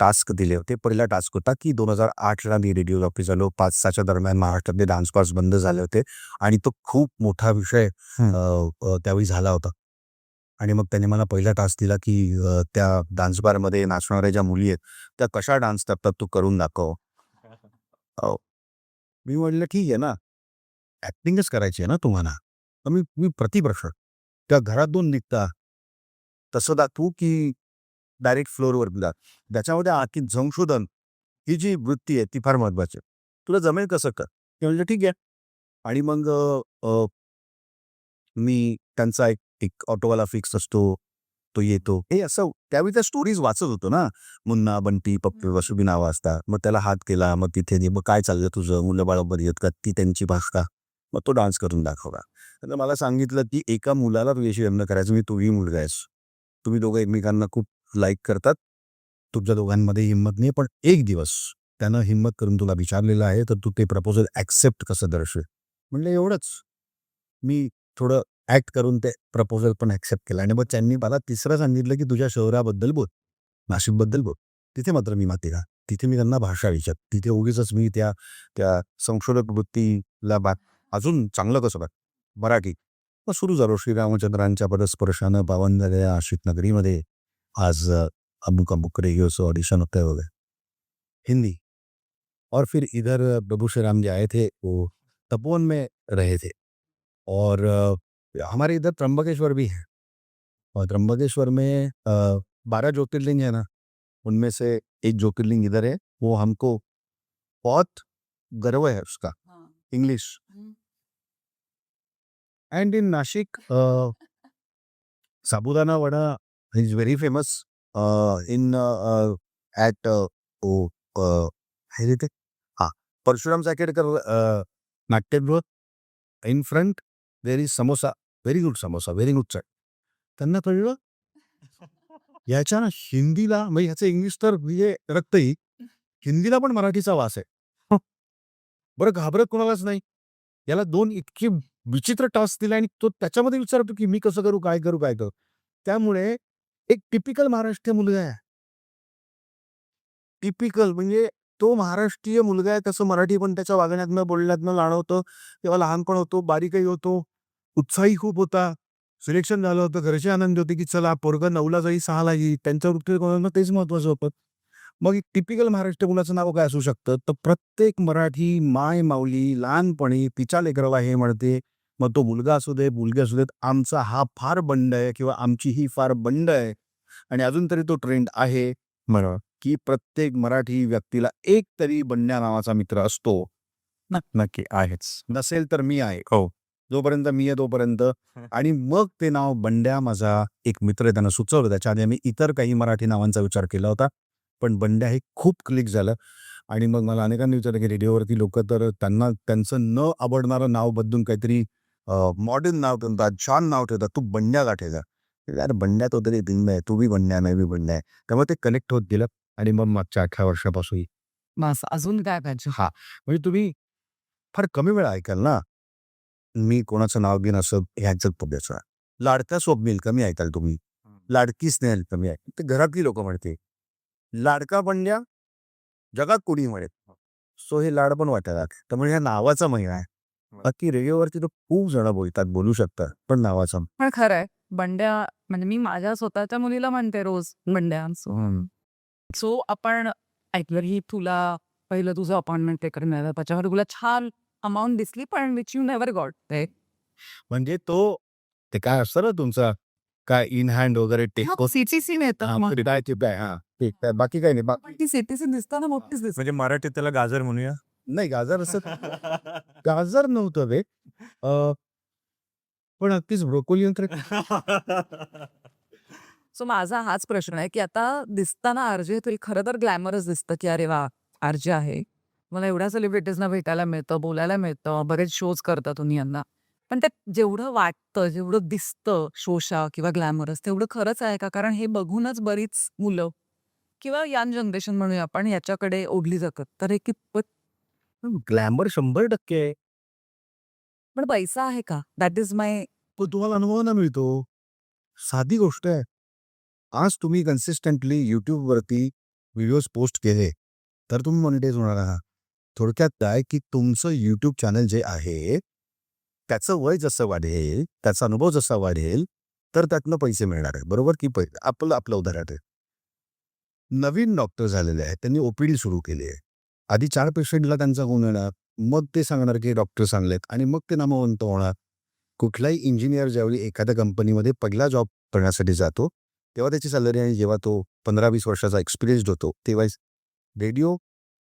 टास्क दिले होते. पहिला टास्क होता की 2008ला मी रेडिओ जॉकी झालो. 5-6च्या दरम्यान महाराष्ट्रातले डान्स बार्स बंद झाले होते आणि तो खूप मोठा विषय त्यावेळी झाला होता. आणि मग त्यांनी मला पहिला टास्क दिला की त्या डान्स बारमध्ये नाचणाऱ्या ज्या मुली आहेत त्या कशा डान्स करतात तू करून दाखव. मी म्हटलं ठीक आहे ना, ॲक्टिंगच करायची आहे ना तुम्हाला. तर मी मी प्रतिप्रश्न त्या घरातून निघता तसं दाखवू की डायरेक्ट फ्लोअरवर जा. त्याच्यामध्ये आखी संशोधन ही जी वृत्ती आहे ती फार महत्वाची आहे. तुला जमेल कसं कर. ते म्हणजे ठीक आहे. आणि मग मी त्यांचा एक एक ऑटोवाला फिक्स असतो. तो येतो. हे असं त्यावेळी त्या स्टोरीज वाचत होतो ना. मुन्ना, बंटी, पप्पू अशी नावं असतात. मग त्याला हात केला. मग तिथे मग काय चाललं तुझं? मुलं बाळं बरी आहेत का? ती त्यांची भाषा. मग तो डान्स करून दाखवला. तर मला सांगितलं की एका मुलाला तुझ्याशी लग्न करायचं. तूही मुलगा आहेस. तुम्ही दोघं एकमेकांना खूप लाईक करतात. तुमच्या दोघांमध्ये हिंमत नाही. पण एक दिवस त्यानं हिंमत करून तुला विचारलेलं आहे तर तू ते प्रपोजल ॲक्सेप्ट कसं दर्शव. म्हणलं एवढंच. मी थोडं ॲक्ट करून ते प्रपोजल पण ॲक्सेप्ट केलं आणि मग त्यांनी मला तिसरं सांगितलं की तुझ्या शहराबद्दल बोल, नाशिकबद्दल बोल. तिथे मात्र मी माते का. तिथे मी त्यांना भाषा विचार. तिथे उगीचच मी त्या त्या संशोधक वृत्तीला अजून चांगलं कसं काय मराठी. मग सुरू झालो श्रीरामचंद्रांच्या पदस्पर्शानं पावन झालेल्या आश्रित नगरीमध्ये आज अमुक अमुक रेडिओचं ऑडिशन होतंय वगैरे. हिंदी और फिर इधर प्रभु श्री राम जी आए थे, वो तपोवन में रहे थे। और हमारे इधर त्र्यंबकेश्वर भी है, और त्र्यंबकेश्वर में 12 ज्योतिर्लिंग है ना, उनमें से एक ज्योतिर्लिंग इधर है। वो हमको बहुत गर्व है उसका। English and in Nashik sabudana vada is very famous in at हे ते हां, परशुराम चाकेडकर नाट्यगृह. In front there is samosa, very good samosa, very good chaat. त्यांना कळलं याच्या हिंदीला, म्हणजे ह्याचं इंग्लिश तर म्हणजे रक्तही, हिंदीला पण मराठीचा वास आहे. बरं घाबरत कोणालाच नाही. याला 2 इतके विचित्र टास्क दिले आणि तो त्याच्यामध्ये विचारतो की मी कसं करू, काय करू, काय करू. त्यामुळे एक टिपिकल महाराष्ट्रीय मुलगा आहे. टिपिकल म्हणजे तो महाराष्ट्रीय मुलगा आहे, तसं मराठी पण त्याच्या वागण्यातनं, बोलण्यातनं जाणवतं. तेव्हा लहानपण होतो, बारीकही होतो, उत्साही खूप होता. सिलेक्शन झालं होतं, घरचे आनंद होते की चला पोरगा 9ला जाईल, 6ला येईल. त्यांच्या दृष्टिकोनातनं तेच महत्त्वाचं होतं. मग एक टिपिकल महाराष्ट्रीय मुलाचं नाव काय असू शकतं? तर प्रत्येक मराठी माय-माऊली लहानपणी तिच्या लेकराला हे म्हणते. मग तो मुलगा असू दे, मुलगी असू देत, आमचा हा फार बंड आहे किंवा आमची ही फार बंड आहे. आणि अजून तरी तो ट्रेंड आहे म्हणा, की प्रत्येक मराठी व्यक्तीला एक तरी बंड्या नावाचा मित्र असतो. नक्की आहेच. नसेल तर मी आहे. हो. जोपर्यंत मी आहे तोपर्यंत. आणि मग ते नाव बंड्या माझा एक मित्र आहे, त्यानं सुचवलं. त्याच्या आधी आम्ही इतर काही मराठी नावांचा विचार केला होता, पण बंड्या हे खूप क्लिक झालं. आणि मग मला अनेकांनी विचारलं की रेडिओवरती लोक तर त्यांना त्यांचं न आवडणारं नाव बदलून काहीतरी मॉडर्न नाव ठेवतात, छान नाव ठेवतात. तू बंड्या का ठेवला? यार बंड्या तो तरी दिन आहे, तू बी बंड्या, मी बी बंड्या आहे. त्यामुळे ते कनेक्ट होत गेलं. आणि मग मागच्या 18 वर्षापासून बस अजून काय पाहिजे? हां, म्हणजे तुम्ही फार कमी वेळा ऐकाल ना, मी कोणाचं नाव घेईन असं ह्याचं पद्धतीचं. लाडका स्वप्नील कमी ऐकाल तुम्ही. लाडकी स्नेहल कमी ऐकाल. ते घरातली लोकं म्हणते. लाडका बंड्या जगात कोणी म्हणेल. सो हे लाड पण वाटायला लागले. त्यामुळे ह्या नावाचा महिना आहे. बाकी रेडिओवरती तर खूप जण बोलतात, बोलू शकतात, पण नावाचा. पण खरं आहे, बंड्या म्हणजे मी माझ्या स्वतःच्या मुलीला म्हणते रोज बंड्या. सो आपण ऐकलं की तुला पहिलं तुझं अपॉइंटमेंट टेकर मिळालं, त्याच्यावर तुला छान अमाउंट दिसली, पण विच यू नेव्हर गॉट ते. म्हणजे तो ते काय असतं ना तुमचा काय इन हँड वगैरे टेक सीटीसी मिळतं मग. बाकी काही नाही. पण ती सीटीसी दिसताना मोठीच दिसते. म्हणजे मराठीत त्याला गाजर म्हणूया. नाही गाजर असं गाजर नव्हतं बे. पण अगदीच ब्रोकोली सो माझा हाच प्रश्न आहे की आता दिसताना आरजे तरी खरं तर ग्लॅमरच दिसतं की अरे वा आरजे आहे, मला एवढ्या सेलिब्रिटीजना भेटायला मिळतं, बोलायला मिळतं, बरेच शोज करतात तुम्ही यांना. पण ते जेवढं वाटतं, जेवढं दिसतं शोशा किंवा ग्लॅमरस, तेवढं खरंच आहे का? कारण हे बघूनच बरीच मुलं किंवा यंग जनरेशन म्हणूया आपण याच्याकडे ओढली जातात. तर हे कितपत ग्लॅमर 100% आहे. पण पैसा आहे का? दॅट इज माय. पण तुम्हाला अनुभव ना मिळतो. साधी गोष्ट आहे. आज तुम्ही कन्सिस्टंटली YouTubeवरती व्हिडिओज पोस्ट केले, तर तुम्ही मॉनिटाईज होणार आहात. थोडक्यात काय की तुमचं YouTube चॅनल जे आहे, त्याचं वय जसं वाढेल, त्याचा अनुभव जसा वाढेल, तर त्यातनं पैसे मिळणार आहे. बरोबर की आपलं उदाहरण आहे. नवीन डॉक्टर झालेले आहेत, त्यांनी OPD सुरू केली आहे. आधी 4 पेशंटला त्यांचा गुण येणार, मग ते सांगणार की डॉक्टर चांगलेत आणि मग ते नामवंत होणार. कुठलाही इंजिनियर ज्यावेळी एखाद्या कंपनीमध्ये पहिला जॉब करण्यासाठी जातो, तेव्हा त्याची सॅलरी आणि जेव्हा तो 15-20 वर्षाचा एक्सपिरियन्स्ड होतो, तेव्हा रेडिओ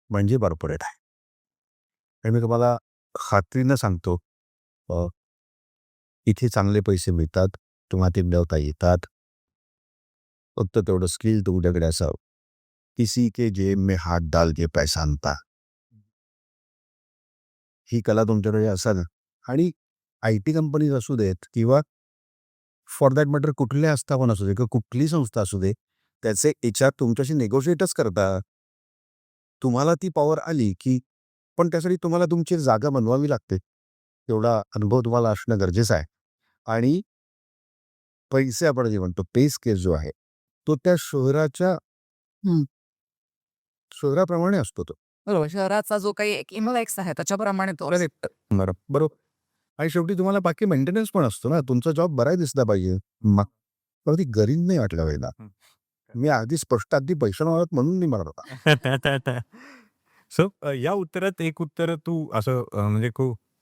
म्हणजे कॉर्पोरेट आहे. आणि मी तुम्हाला खात्रीनं सांगतो, इथे चांगले पैसे मिळतात, तुम्हाला ते मिळवता येतात. फक्त तेवढं स्किल तुमच्याकडे असावं. किसी के जेब में हात डाल के पैसा आणता. ही कला तुमच्याकडे असाल आणि IT कंपनीज असू देत किंवा फॉर दॅट मॅटर कुठल्या आस्थापन असू दे किंवा कुठली संस्था असू दे, त्याचे HR तुमच्याशी नेगोशिएटच करतात. तुम्हाला ती पॉवर आली की पण त्यासाठी तुम्हाला तुमची जागा बनवावी लागते. तेवढा अनुभव तुम्हाला असणं गरजेचं आहे. आणि पैसे आपण जे म्हणतो पे स्केल जो आहे, तो त्या शहराच्या शहराप्रमाणे असतो तो. बरोबर, शहराचा जो काही एक इम्पॅक्ट आहे त्याच्याप्रमाणे तो करेक्ट. बरोबर. आणि शेवटी तुम्हाला बाकी मेंटेनन्स पण असतो ना, तुमचा जॉब बराही दिसला पाहिजे. मग ती गरीब नाही वाटलं पाहिजे. मी अगदी स्पष्ट अगदी पैसे मागत म्हणून नाही म्हणत होता. सो या उत्तरात एक उत्तर तू असं म्हणजे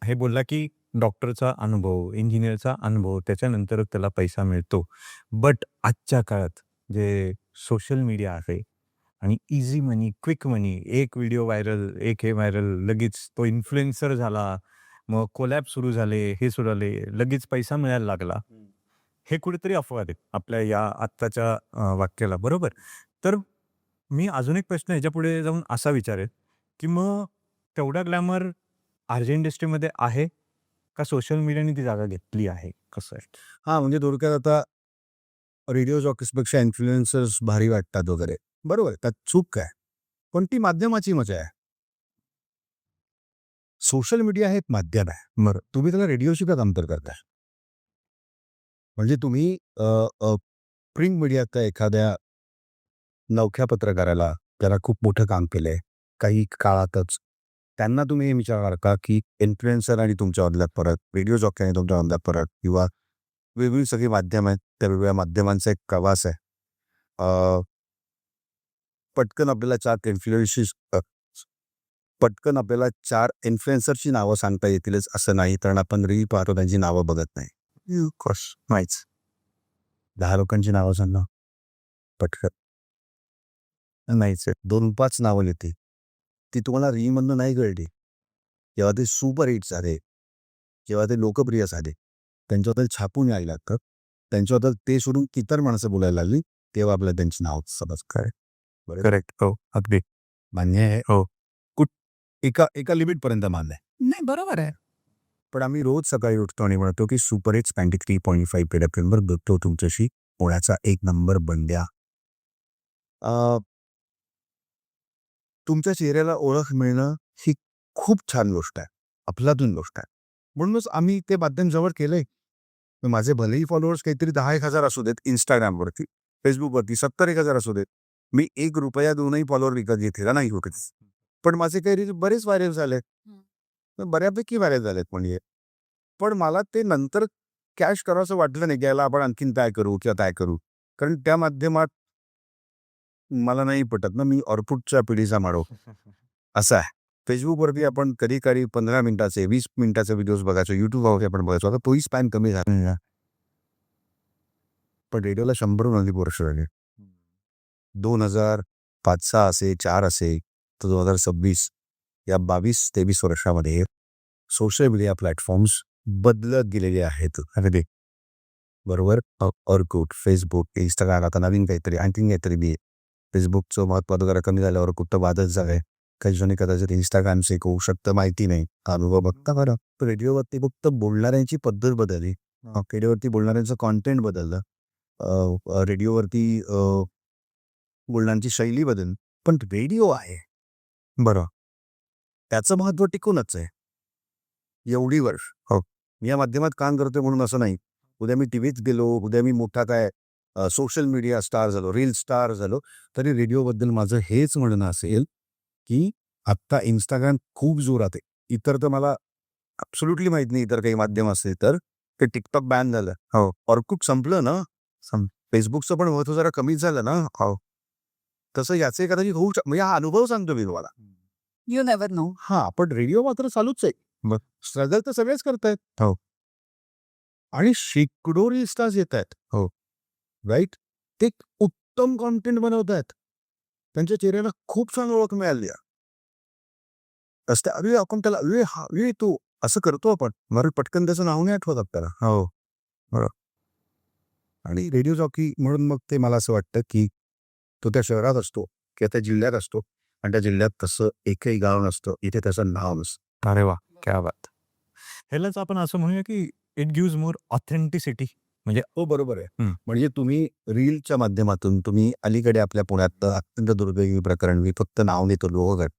हे बोलला की डॉक्टरचा अनुभव, इंजिनिअरचा अनुभव, त्याच्यानंतर त्याला पैसा मिळतो. बट आजच्या काळात जे सोशल मीडिया आहे आणि ईझी मनी, क्विक मनी, एक व्हिडिओ व्हायरल, एक हे व्हायरल, लगेच तो इन्फ्लुएन्सर झाला. मग कोलॅब सुरू झाले, हे सुरू झाले, लगेच पैसा मिळायला लागला. हे कुठेतरी अपवाद आहेत आपल्या या आत्ताच्या वाक्याला, बरोबर? तर मी अजून एक प्रश्न ह्याच्यापुढे जाऊन असा विचारेल, की मग तेवढा ग्लॅमर आर-जे इंडस्ट्रीमध्ये आहे का सोशल मीडियाने ती जागा घेतली आहे? कसं आहे? हां, म्हणजे थोडक्यात आता रेडिओ जॉकीजपेक्षा इन्फ्लुएन्सर्स भारी वाटतात वगैरे. बरोबर आहे, त्यात चूक काय? पण ती माध्यमाची मजा आहे. सोशल मीडिया हे एक माध्यम आहे. बरं, तुम्ही त्याला रेडिओशी का कंपेअर करताय? म्हणजे तुम्ही प्रिंट मीडियातल्या एखाद्या नवख्या पत्रकाराला, त्याला खूप मोठं काम केलंय, काही काळातच, त्यांना तुम्ही हे विचारणार का, की इन्फ्लुएन्सर आणि तुमच्यामधला फरक, रेडिओ जॉकी आणि तुमच्यामधला फरक किंवा वेगवेगळी सगळी माध्यमं आहेत, त्या वेगवेगळ्या माध्यमांचा एक प्रवास आहे. पटकन आपल्याला 4 इन्फ्लुएन्सरची नावं सांगता येतीलच असं नाही, कारण आपण रील पाहतो त्यांची नावं बघत नाही. ऑफकोर्स नाहीच. 10 लोकांची नावं सांगा पटकन. नाहीच आहे. 2-5 नावं येतील. ती तुम्हाला रीलमधनं नाही कळली. जेव्हा ते सुपर हिट झाले, जेव्हा ते लोकप्रिय झाले, त्यांच्याबद्दल छापून यायला लागतं. त्यांच्याबद्दल ते सोडून इतर माणसं बोलायला लागली, तेव्हा आपल्याला त्यांची नाव समजतं. करेक्ट. हो, अगदी. मान्य आहे. हो. एका लिमिटपर्यंत मान्य आहे. नाही, बरोबर आहे. पण आम्ही रोज सकाळी उठतो आणि म्हणतो की सुपर हिट्स 93.5 रेड एफएमवर बघतो तुमच्याशी पुण्याचा एक नंबर बंड्या. तुमच्या चेहऱ्याला ओळख मिळणं ही खूप छान गोष्ट आहे, अफलातून गोष्ट आहे. म्हणूनच आम्ही ते माध्यम जवळ केलंय. माझे भलेही फॉलोअर्स काहीतरी 10,000 असू देत इंस्टाग्रामवरती, फेसबुकवरती 70,000 असू देत. मी ₹1 देऊनही फॉलोअर विकत घेतलेला नाही होत. पण माझे काही रील्स बरेच व्हायरल झाले. बऱ्यापैकी व्हायरल झालेत म्हणजे. पण मला ते नंतर कॅश करावंसं वाटलं नाही, की याला आपण आणखीन काय करू किंवा काय करू. कारण त्या माध्यमात मला नाही पटत ना, मी ऑरकुटच्या पिढीचा माणूस असा आहे. फेसबुकवरती आपण कधी-कधी 15 मिनिटाचे, 20 मिनिटाचे व्हिडिओज बघायचो. YouTubeवरती आपण बघायचो. आता तोही स्पॅन कमी झाला. पण रेडिओला 100हून अधिक वर्ष झाली. 2005-6 असे, 4 असे, तर 2026 या 22-23 वर्षामध्ये सोशल मीडिया प्लॅटफॉर्म्स बदलत गेलेले आहेत. अगदी बरोबर. ऑरकुट, फेसबुक, इंस्टाग्राम, आता नवीन काहीतरी आणखीन काहीतरी बी. फेसबुकचं महत्त्व जरा कमी झाल्यावर कुठं वादच झालंय. काही जणी कदाचित इंस्टाग्रामचे होऊ शकतं, माहिती नाही. अनुभव बघता बरं. रेडिओवरती फक्त बोलणाऱ्यांची पद्धत बदलली. रेडिओवरती बोलणाऱ्यांचं कॉन्टेंट बदललं. रेडिओवरती बोलण्याची शैली बदलली. पण रेडिओ आहे बरं, त्याचं महत्त्व टिकूनच आहे. एवढी वर्ष. हो, मी या माध्यमात काम करतोय म्हणून असं नाही. उद्या मी टीव्हीत गेलो, उद्या मी मोठा काय सोशल मीडिया स्टार झालो, रील स्टार झालो, तरी रेडिओबद्दल माझं हेच म्हणणं असेल, की आत्ता इंस्टाग्राम खूप जोरात आहे. इतर तर मला ॲब्सोल्युटली माहीत नाही इतर काही माध्यम असेल तर. ते टिकटॉक बॅन झालं. हो, ऑरकुट संपलं ना. फेसबुकचं पण महत्त्व जरा कमीच झालं ना. हो. तसं याचे कदाचित होऊ म्हणजे हा अनुभव सांगतो मी तुम्हाला. You never know. हां, पण रेडिओ मात्र चालूच आहे. मग स्ट्रगल तर सगळेच करतायत. हो. आणि शेकडो रील स्टार्स येत आहेत. हो. राईट? ते उत्तम कंटेंट बनवतायत. त्यांच्या चेहऱ्याला खूप छान ओळख मिळाली आहे. अरे आपण त्याला तू असं करतो आपण. बरं पटकन त्याचं नाव नाही आठवत आपल्याला. हो. बरं. आणि रेडिओ जॉकी म्हणून मग ते मला असं वाटतं, की तो त्या शहरात असतो किंवा त्या जिल्ह्यात असतो आणि त्या जिल्ह्यात तसं एकही गाव नसतं. इथे त्याचं नाव नसतं. अरे वाह! क्या बात! ह्यालाच आपण असं म्हणूया, की इट गिव्हज मोर ऑथेंटिसिटी. म्हणजे हो, बरोबर आहे. हं. म्हणजे तुम्ही रीलच्या माध्यमातून तुम्ही अलीकडे आपल्या पुण्यातलं अत्यंत दुर्दैवी प्रकरण मी फक्त नाव घेतो लोहगड.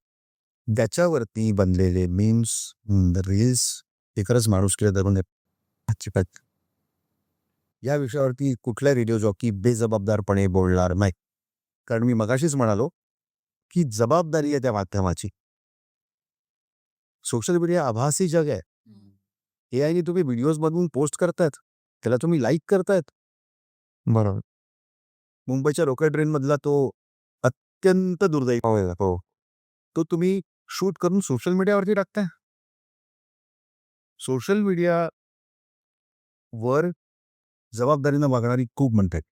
त्याच्यावरती बनलेले मीम्स, रील्स हे खरंच माणुसकीला धरून अजिबात या विषयावरती कुठला रेडिओ जॉकी बेजबाबदारपणे बोलणार नाही. कारण मी मगाशीच म्हणालो, की जबाबदारी आहे त्या माध्यमाची. सोशल मीडिया आभासी जग आहे. एआयने तुम्ही व्हिडिओज बनवून पोस्ट करतायत. त्याला तुम्ही लाईक करतायत. बरोबर. मुंबईच्या लोकल ट्रेनमधला तो अत्यंत दुर्दैवी हो. तो तुम्ही शूट करून सोशल मीडियावरती टाकताय. सोशल मीडियावर जबाबदारीनं वागणारी खूप म्हणतात.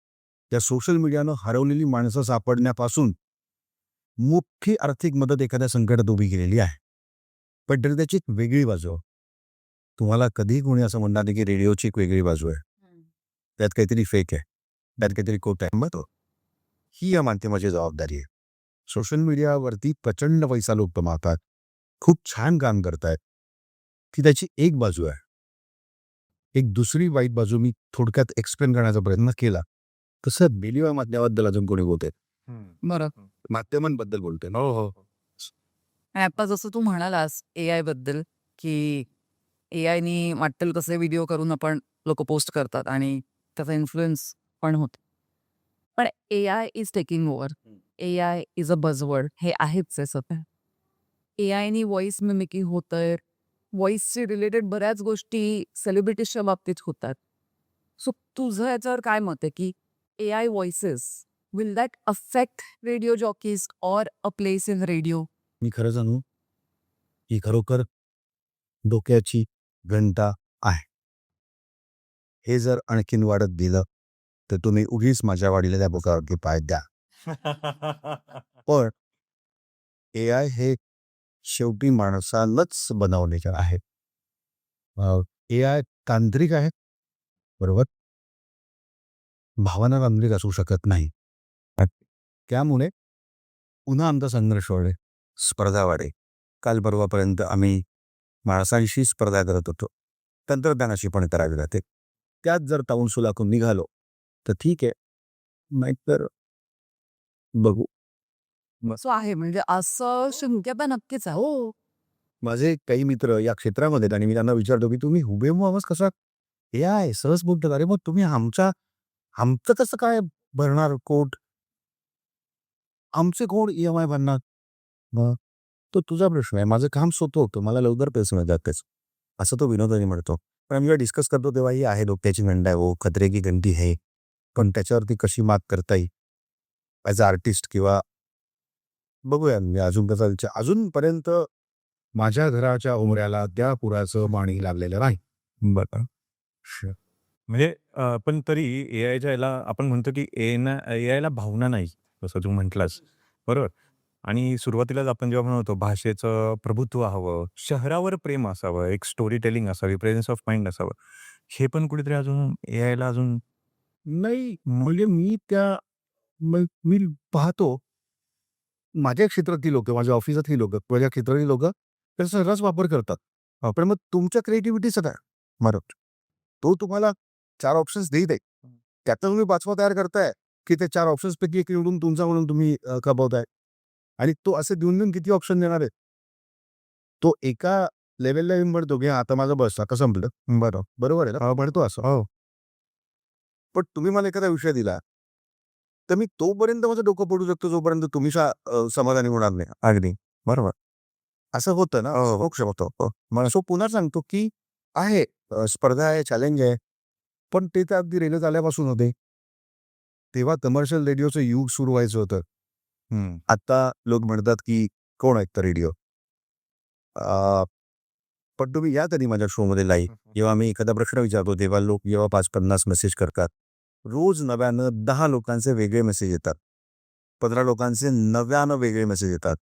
त्या सोशल मीडियानं हरवलेली माणसं सापडण्यापासून मुख्य आर्थिक मदत एखाद्या संकटात उभी केलेली आहे. पण तरी त्याची एक वेगळी बाजू आहे. तुम्हाला कधीही कोणी असं म्हणणार नाही की रेडिओची एक वेगळी बाजू आहे. त्यात काहीतरी फेक आहे, त्यात काहीतरी खोट आहे. मग ही या माध्यमाची जबाबदारी आहे. सोशल मीडियावरती प्रचंड पैसा लोक कमावतात, खूप छान काम करतायत. ती त्याची एक बाजू आहे. एक दुसरी वाईट बाजू मी थोडक्यात एक्सप्लेन करण्याचा प्रयत्न केला. तसं बेलिवा माध्यमाबद्दल अजून कोणी बोलते, बरं. माध्यमांबद्दल बोलते. हो हो आणि आता जसं तू म्हणालास AI बद्दल, की AIनी वाटेल तसे व्हिडिओ करून आपण लोक पोस्ट करतात आणि त्याचा इन्फ्लुएन्स पण होतो. पण AI is taking over. AI is a buzzword. हे आहेच आहे सध्या. AIनी व्हॉइस मिमिक्री होतंय. व्हॉइसशी रिलेटेड बऱ्याच गोष्टी सेलिब्रिटीजच्या बाबतीत होतात. सो तुझं याच्यावर काय मत आहे, की AI voices will that affect radio jockeys or a place in radio? मी खरं सांगू, ही खरोखर डोक्याची घंटा आहे. हे जर आणखीन वाढत गेलं तर तुम्ही उगीच माझ्या वाढलेल्या बोकावरती पाय द्या. पण AI हे शेवटी माणसालाच बनवलेलं आहे. AI तांत्रिक आहे, बरोबर. भावना तांत्रिक असू शकत नाही. त्यामुळे पुन्हा आमचा संघर्ष वाढेल, स्पर्धा वाढेल. काल परवापर्यंत आम्ही माणसांशी स्पर्धा करत होतो, तंत्रज्ञानाशी पण करावी लागते. त्यात जर ताऊन सुलाखून निघालो तर ठीक आहे, नाहीतर बघू. सो आहे म्हणजे असं शक्यता नक्कीच आहे. हो. माझे काही मित्र या क्षेत्रामध्ये आहेत आणि मी त्यांना विचारतो की तुम्ही हुबेहूब आवाज कसा, हे आहे सहज बोलतात. अरे मग तुम्ही आमचं कसं काय भरणार कोट, आमचे कोण EMI भरणार? मग तो तुझा प्रश्न आहे, माझं काम सोपं होतं, मला लवकर पैसे मिळतात त्याच, असं तो विनोदाने म्हणतो. पण आम्ही जेव्हा डिस्कस करतो तेव्हा ही आहे डोक्याची घंटा आहे, हो खतरे की घंटी आहे. पण त्याच्यावरती कशी मात करता येईल ॲज अ आर्टिस्ट, किंवा बघूया मी अजून कसा विचार. अजूनपर्यंत माझ्या घराच्या उमऱ्याला त्या पुराचं पाणी लागलेलं नाही. बरं म्हणजे पण तरी एआयच्या याला आपण म्हणतो की एआयला भावना नाही, जसं तू म्हटलास, बरोबर. आणि सुरुवातीलाच आपण जेव्हा म्हणतो भाषेचं प्रभुत्व हवं, शहरावर प्रेम असावं, एक स्टोरी टेलिंग असावी, प्रेझेन्स ऑफ माइंड असावं, हे पण कुठेतरी अजून एआयला अजून नाही. म्हणजे मी पाहतो माझ्या क्षेत्रातली लोक, माझ्या ऑफिसातली लोक, माझ्या क्षेत्रातली लोक त्याचा सर्रास वापर करतात. पण मग तुमच्या क्रिएटिव्हिटीचा काय? बरोबर, तो तुम्हाला 4 ऑप्शन्स देत आहे, त्यातनं तुम्ही 5वा तयार करताय की ते 4 ऑप्शन्सपैकी एक निवडून तुमचा म्हणून तुम्ही खपवताय. आणि तो असे देऊन किती ऑप्शन देणार आहे? तो एका लेव्हलला येऊन म्हणतो की आता माझं बस आता संपलं. बरोबर आहे ना, म्हणतो असं. हो पण तुम्ही मला एखादा विषय दिला तर मी तोपर्यंत माझं डोकं पडू शकतो जोपर्यंत तुम्ही समाधानी होणार नाही. अगदी बरोबर, असं होतं ना. होऊ शकतो. मग सो पुन्हा सांगतो की आहे, स्पर्धा आहे, चॅलेंज आहे. पण ते तर अगदी रेल्वे आल्यापासून होते. तेव्हा कमर्शियल रेडिओचं युग सुरू व्हायचं होतं. आता लोक म्हणतात की कोण ऐकतं रेडिओ. पण तुम्ही या कधी माझ्या शोमध्ये लाईव्ह, जेव्हा मी एखादा प्रश्न विचारतो तेव्हा लोक जेव्हा 5-50 मेसेज करतात, रोज नव्यानं 10 लोकांचे वेगळे मेसेज येतात, 15 लोकांचे नव्यानं वेगळे मेसेज येतात,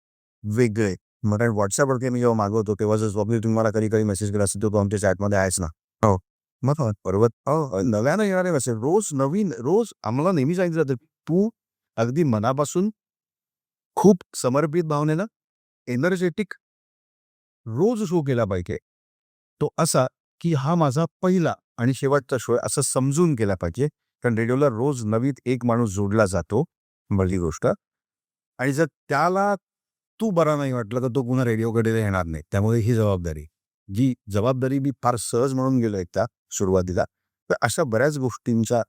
वेगळे. मग व्हॉट्सअपवरती मी जेव्हा मागवतो तेव्हा जर तुम्ही मला कधी कधी मेसेज केला असेल तो आमच्या चॅटमध्ये आहेच ना. हो मग बरोबर. हो, नव्यानं येणारे मेसेज रोज नवीन, रोज आम्हाला नेहमी सांगितलं जातं तू अगदी मनापासून खूप समर्पित भावनेनं एनर्जेटिक रोज शो केला पाहिजे. तो असा की हा माझा पहिला आणि शेवटचा शो आहे असं समजून केला पाहिजे. कारण रेडिओला रोज नवीन एक माणूस जोडला जातो, पहिली गोष्ट. आणि जर त्याला तू बरा नाही वाटलं तर तो पुन्हा रेडिओकडे येणार नाही. त्यामुळे ही जबाबदारी मी फार सहज म्हणून गेलो एकदा सुरुवातीला. तर अशा बऱ्याच गोष्टींच्या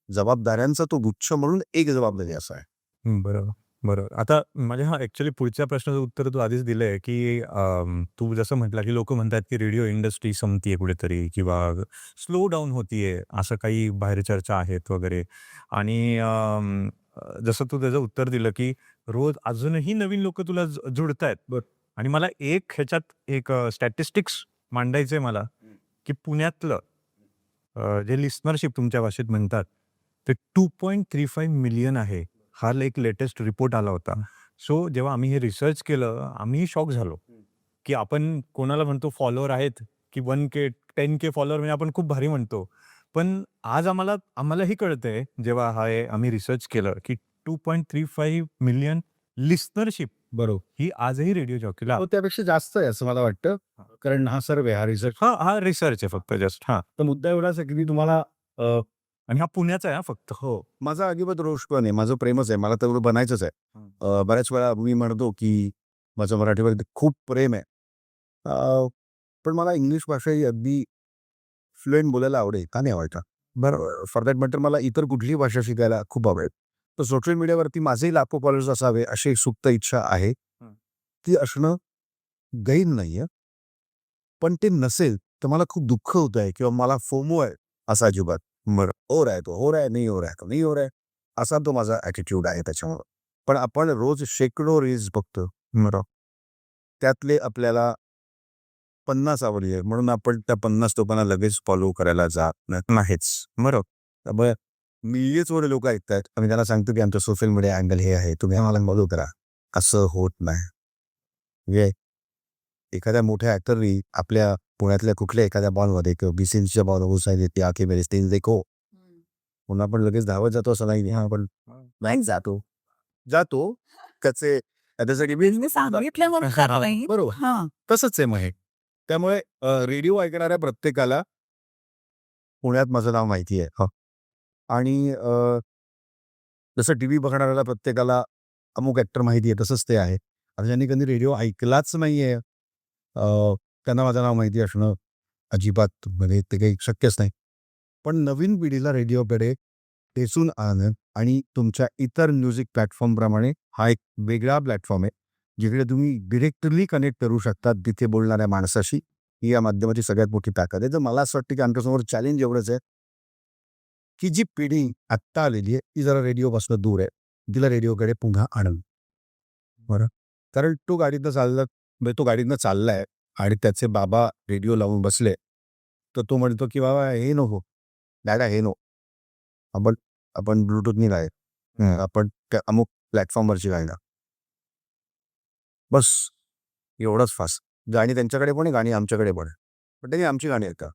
जबाबदाऱ्यांचा तो गुच्छ म्हणून एक जबाबदारी असा आहे. बरोबर, बरोबर. आता माझ्या ॲक्च्युअली पुढच्या प्रश्नाचं उत्तर तू आधीच दिलंय, की तू जसं म्हटलं, की लोकं म्हणतात, की रेडिओ इंडस्ट्री संपतीये कुठेतरी किंवा स्लो डाऊन होतीये, असं काही बाहेर चर्चा आहेत वगैरे. आणि जसं तू त्याचं उत्तर दिलं, की रोज अजूनही नवीन लोकं तुला जुडतायत. आणि मला ह्याच्यात एक स्टॅटिस्टिक्स मांडायचंय मला, की पुण्यातलं जे लिस्नरशिप तुमच्या भाषेत म्हणतात, ते 2.35 मिलियन आहे. हा एक लेटेस्ट रिपोर्ट आला होता. सो जेव्हा आम्ही हे रिसर्च केलं, आम्ही शॉक झालो, की आपण कोणाला म्हणतो फॉलोअर आहेत, की 1K, 10K फॉलोअर म्हणजे आपण खूप भारी म्हणतो. पण आज आम्हालाही कळतंय, जेव्हा आम्ही रिसर्च केलं, की 2.35 मिलियन लिस्नरशिप बरोबर. ही आजही रेडिओ जॉकीला हो, त्यापेक्षा जास्त आहे असं मला वाटतं. कारण हा सर्वे हा रिसर्च हा रिसर्च आहे फक्त जस्ट. तर मुद्दा एवढाच आहे की मी तुम्हाला आणि हा पुण्याचा आहे फक्त. हो, माझा अजिबात रोष पण आहे. माझं प्रेमच आहे. मला तेवढं बनायचंच आहे. बऱ्याच वेळा मी म्हणतो की माझं मराठीवर खूप प्रेम आहे. पण मला इंग्लिश भाषा ही अगदी फ्लुएंट बोलायला आवडेल. का नाही आवडणार? बरं, फॉर दॅट मॅटर मला इतर कुठलीही भाषा शिकायला खूप आवडेल. तर सोशल मीडियावरती माझेही लाखो फॉलोअर्स असावे अशी सुप्त इच्छा आहे. ती असणं गैर नाही आहे. पण ते नसेल तर मला खूप दुःख होत आहे किंवा मला फोमो आहे असा अजिबात. बरं, हो रहा है तो हो रहा है, नहीं हो रहा है तो नहीं हो रहा है. असा तो माझा ॲटिट्यूड आहे त्याच्यामुळं. पण आपण रोज शेकडो रील्स बघतो. बरं. त्यातले आपल्याला 50 आवडले म्हणून आपण त्या 50 लोकांना लगेच फॉलो करायला जात नाहीच. बरोबर. त्यामुळे मिलियन्सवर लोक ऐकतायत. आम्ही त्यांना सांगतो की आमचं सोशल मीडिया अँगल हे आहे. तुम्ही आम्हाला फॉलो करा. असं होत नाही. म्हणजे एखाद्या मोठ्या ॲक्टरनी आपल्या पुण्यातल्या कुठल्या एखाद्या बॉलमध्ये किंवा BCMCच्या बॉलवर सांगितले की आके मेरे स्टेज देखो. पुन्हा आपण लगेच धावत जातो असं नाही. हां, पण नाही जातो. जातो. त्याचे त्याच्यासाठी बिझनेस सांगितल्यावर करावं. बरोबर. हां. तसंच आहे मग हे. त्यामुळे रेडिओ ऐकणाऱ्या प्रत्येकाला पुण्यात माझं नाव माहिती आहे. हं. आणि जसं टीव्ही बघणाऱ्याला प्रत्येकाला अमुक ॲक्टर माहिती आहे तसंच ते आहे. आता ज्यांनी कधी रेडिओ ऐकलाच नाहीये त्यांना माझं नाव माहिती असणं अजिबात म्हणजे ते काही शक्यच नाही. पण नवीन पिढीला रेडिओकडे टेसून आणणं आणि तुमच्या इतर म्युझिक प्लॅटफॉर्मप्रमाणे हा एक वेगळा प्लॅटफॉर्म आहे. जिकडे तुम्ही डिरेक्टली कनेक्ट करू शकता तिथे बोलणाऱ्या माणसाशी. ही या माध्यमाची सगळ्यात मोठी ताकद आहे. तर मला असं वाटतं की आमच्यासमोर चॅलेंज एवढंच आहे, की जी पिढी आत्ता आलेली आहे ती जरा रेडिओपासून दूर आहे. तिला रेडिओकडे पुन्हा आणणं. बरं. कारण तो गाडीतनं चाललाय आणि त्याचे बाबा रेडिओ लावून बसले, तर तो म्हणतो की "बाबा हे नको, दादा हे नको. आपण आपण ब्लूटूथनी गाय. आपण त्या अमुक प्लॅटफॉर्मवरची गायला." बस एवढंच फास्ट. गाणी त्यांच्याकडे पण आहे, गाणी आमच्याकडे पण आहे. पण त्यांनी आमची गाणी ऐका.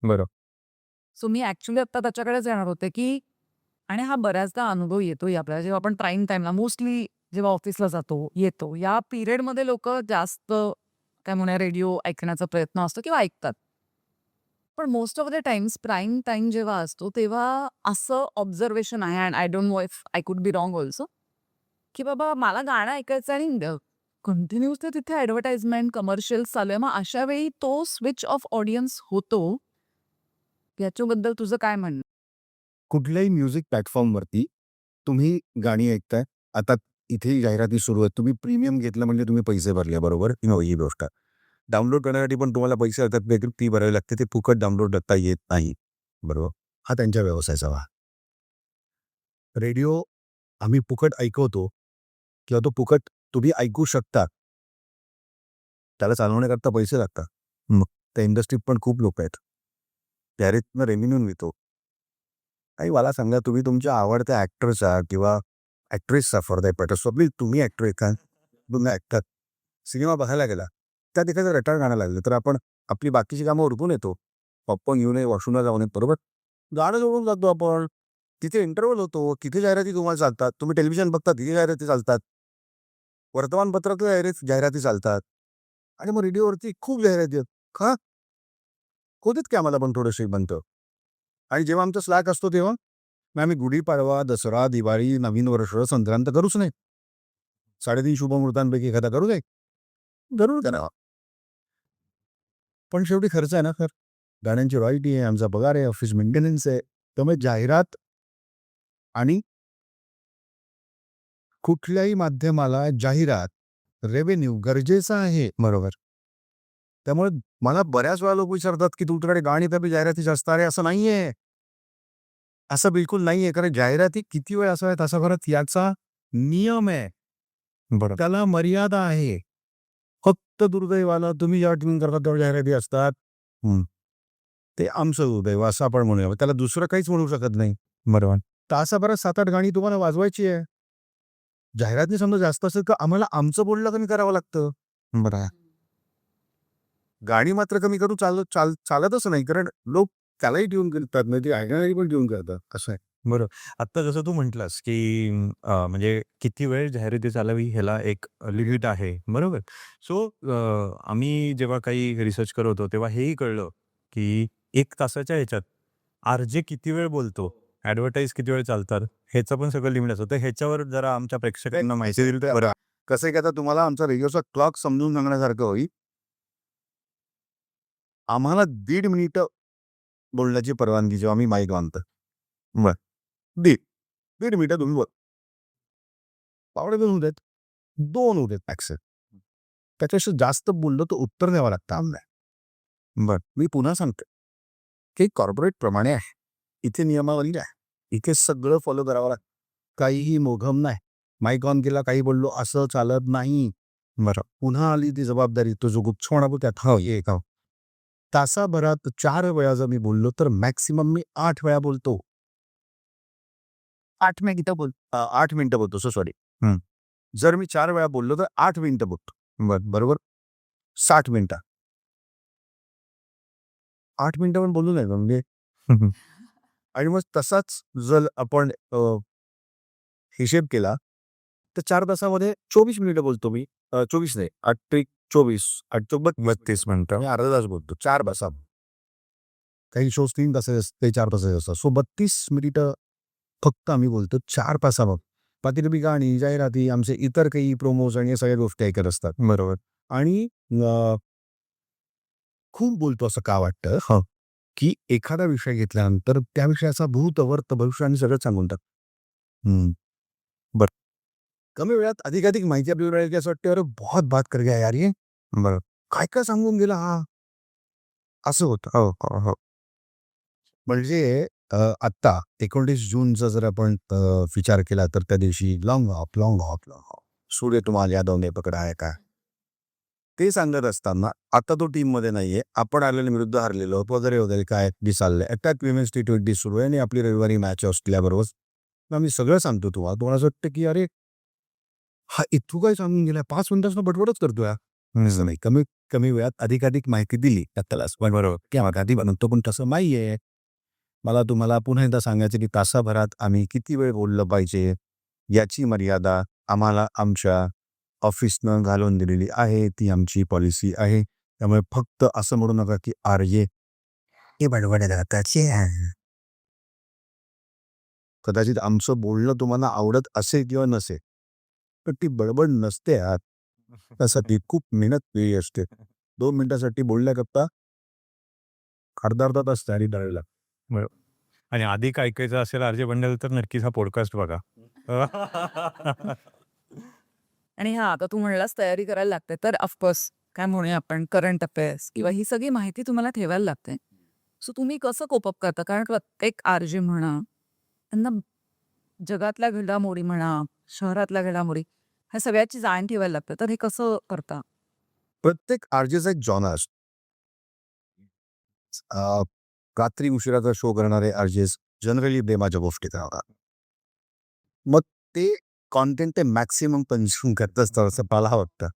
बरं. सो मी ॲक्चुअली आत्ता त्याच्याकडेच येणार होते, की आणि हा बऱ्याचदा अनुभव येतोही आपल्याला जेव्हा आपण प्राईम टाईमला मोस्टली जेव्हा ऑफिसला जातो, येतो. या पिरियडमध्ये लोकं जास्त काय म्हणूया रेडिओ ऐकण्याचा प्रयत्न असतो किंवा ऐकतात. पण most of the Times prime time जेव्हा असतो, तेव्हा असं ऑब्झर्वेशन आहे and I don't know if I could be wrong also, की बाबा मला गाणं ऐकायचं आणि कंटिन्यूअसली तिथे ॲडव्हर्टाइजमेंट, कमर्शियल्स चालू आहे. मग अशा वेळी तो स्विच ऑफ ऑडियन्स होतो. याच्याबद्दल तुझं काय म्हणणं? कुठल्याही म्युझिक प्लॅटफॉर्मवरती तुम्ही गाणी ऐकताय. आता इथेही जाहिराती सुरू आहेत. तुम्ही प्रीमियम घेतलं म्हणजे तुम्ही पैसे भरले बरोबर? ही गोष्ट. डाउनलोड करण्यासाठी पण तुम्हाला पैसे येतात वेगळी फी भरावी लागते. ते फुकट डाउनलोड करता येत नाही. बरोबर? हा त्यांच्या व्यवसायाचा भाग. रेडिओ आम्ही फुकट ऐकवतो किंवा तो फुकट तुम्ही ऐकू शकता. त्याला चालवण्याकरता पैसे लागतात. मग त्या इंडस्ट्रीत पण खूप लोक आहेत. त्यातनं रेव्हेन्यू मिळतो. आणि मला सांगा तुम्ही तुमच्या आवडत्या ॲक्टरचा किंवा ॲक्ट्रेसचा फॉर दॅट मॅटर सो तुम्ही ॲक्टर आहे का? तुम्ही ऐकतात. सिनेमा बघायला गेला. त्यात एखादं रटाळ गाणं लागलं तर आपण आपली बाकीची कामं उरकून येतो. पॉपकॉर्न घेऊन ये, वॉशरूमला जाऊन येत बरोबर? गाणं सोडून जातो आपण. तिथे इंटरव्हल होतो. तिथे जाहिराती तुम्हाला चालतात. तुम्ही टेलिव्हिजन बघता तिथे जाहिराती चालतात. वर्तमानपत्रातल्या जाहिराती चालतात. आणि मग रेडिओवरती खूप जाहिराती आहेत. का? होतेच की आम्हाला पण थोडं श्रीमंत. आणि जेव्हा आमचा स्लॅक असतो तेव्हा मग आम्ही गुढीपाडवा, दसरा, दिवाळी, नवीन वर्ष, संक्रांत करूच नाही. 3.5 शुभमुहूर्तांपैकी एखादा करू दे. जरूर करा. पण शेवटी खर्च आहे ना सर. गाण्यांची रॉयल्टी आहे, आमचा पगार आहे, ऑफिस मेंटेनन्स आहे. त्यामुळे जाहिरात आणि कुठल्याही माध्यमाला जाहिरात, रेव्हेन्यू गरजेचा आहे. बरोबर. त्यामुळे मला बऱ्याच वेळा लोक विचारतात, की तुमच्याकडे गाणी तर जाहिराती जास्त आहे. असं नाहीये. असं बिलकुल नाहीये. कारण जाहिराती किती वेळ असाव्यात असा परत याचा नियम आहे. बरं. त्याला मर्यादा आहे. फक्त दुर्दैवानं तुम्ही जेव्हा ट्यून करता तेव्हा जाहिराती असतात. ते आमचं दुर्दैव असं आपण म्हणूया. त्याला दुसरं काहीच म्हणू शकत नाही. बरोबर. तासाभरात 7-8 गाणी तुम्हाला वाजवायची आहे. जाहिराती समजा जास्त असेल तर आम्हाला आमचं बोलणं कमी करावं लागतं. बरं. गाणी मात्र कमी करून चालतच नाही, कारण लोक त्यालाही ट्यून करतात, नाही ते ऐकणारी पण ट्यून करतात. असं आहे. बरोबर. आत्ता जसं तू म्हटलास, की म्हणजे किती वेळ जाहिराती चालावी ह्याला एक लिमिट आहे, बरोबर. सो आम्ही जेव्हा काही रिसर्च करत होतो, तेव्हा हेही कळलं, की 1 तासाच्या ह्याच्यात आर-जे किती वेळ बोलतो, ॲडव्हर्टाइज किती वेळ चालतात, ह्याचं पण सगळं लिमिट असतं. तर ह्याच्यावर जरा आमच्या प्रेक्षकांना माहिती दिली तर बरं. कसं आहे की आता तुम्हाला आमचा रेडिओचा क्लॉक समजून सांगण्यासारखं होईल. आम्हाला 1.5 मिनिटं बोलण्याची परवानगी जेव्हा मी माईक बांधतो. बरं. 1.5 मिनिटं तुम्ही बोल. पावणे 2 होऊ देत. 2 होऊ देत मॅक्स. त्याच्यापेक्षा जास्त बोललो तर उत्तर द्यावं लागतं आम्हाला. बरं. मी पुन्हा सांगतो, की कॉर्पोरेट प्रमाणे आहे. इथे नियमावली आहे. इथे सगळं फॉलो करावं लागतं. काहीही मोघम नाही. माईक ऑन केला, काही बोललो असं चालत नाही. बरं. पुन्हा आली ती जबाबदारी. तो जो गुच्छपणा बोलतो त्यात हो, ये हो. तासाभरात 4 वेळा जर मी बोललो तर मॅक्सिमम मी 8 वेळा बोलतो. 8 मिनिटं बोल 8 मिनिटं बोलतो. सॉरी. जर मी 4 वेळा बोललो तर 8 मिनिटं बोलतो. बरोबर. 60 मिनिटं. 8 मिनिटं पण बोलू नये का म्हणजे? आणि मग तसाच जर आपण हिशेब केला तर 4 तासामध्ये 24 मिनिटं बोलतो मी. 24 नाही, 8 त्रिक 24, 8 चोक 32 मिनिटं. मी अर्धा तास बोलतो. 4 तासा. काही शोज 3 तासाचे असतात, काही 4 तासाचे असतात. सो 32 मिनिटं फक्त आम्ही बोलतो 4 तासावर. बाकी तुम्ही गाणी, जाहिराती, आमचे इतर काही प्रोमोज आणि या सगळ्या गोष्टी ऐकत असतात. बरोबर. आणि खूप बोलतो असं का वाटतं? की एखादा विषय घेतल्यानंतर त्या विषयाचा भूत, वर्त, भविष्य आणि सगळं सांगून टाक. बरं. कमी वेळात अधिकाधिक माहिती आपल्याला मिळाली की असं वाटतं, अरे बहुत बात कर गया यार ये. बरं. काय सांगून गेला हा? असं होतं. हो. म्हणजे आत्ता 29 जूनचा जर आपण विचार केला तर त्या दिवशी लॉंग हॉप. सूर्य तुम्हाला यादव ने पकडा है का? ते सांगत असताना आता तो टीममध्ये नाहीये. आपण आयर्लंड विरुद्ध हारलेलो वगैरे काय बी चाललंय. अटॅक विमेन्स T20 सुरू आहे आणि आपली रविवारी मॅच आहे ऑस्ट्रेलियाबरोबर. मग आम्ही सगळं सांगतो तुम्हाला असं वाटतं की अरे हा इथू काय सांगून गेला 5 मिनिटांपासून बडबडच करतोय हा. असं नाही. कमी वेळात अधिकाधिक माहिती दिली त्याला बरोबर किंवा आधी बनवतो पण तसं नाहीये. मला तुम्हाला पुन्हा एकदा सांगायचं की तासाभरात आम्ही किती वेळ बोललं पाहिजे याची मर्यादा आम्हाला आमच्या ऑफिसनं घालून दिलेली आहे. ती आमची पॉलिसी आहे. त्यामुळे फक्त असं म्हणू नका की आर-जे हे बडबड राहताचे आहे. कदाचित आमचं बोलणं तुम्हाला आवडत असेल किंवा नसेल, पण ती बडबड नसते आत. त्यासाठी खूप मेहनत वेळी असते. 2 मिनिटासाठी बोलण्याकरता अर्धा तास तयारी करावी लागते. बरोबर. आणि अधिक ऐकायचं असेल आर-जे बंडल तर नक्कीच हा पॉडकास्ट बघा. आणि हां, आता तू म्हणलास तयारी करायला लागते, तर ऑफकोर्स काय म्हणूया आपण करंट अफेअर्स किंवा ही सगळी माहिती तुम्हाला ठेवायला लागते. सो तुम्ही कसं कोप अप करता? कारण प्रत्येक आर-जे म्हणा, त्यांना जगातल्या घडामोडी म्हणा, शहरातल्या घडामोडी ह्या सगळ्याची जाण ठेवायला लागते. तर हे कसं करता? प्रत्येक आर-जेचा एक जॉनर असतो. रात्री उशिराचा शो करणारे आर-जेस जनरली प्रेमाच्या गोष्टी करतात. मग ते कॉन्टेंट ते मॅक्सिमम कन्झ्युम करत असतात असं मला वाटतं.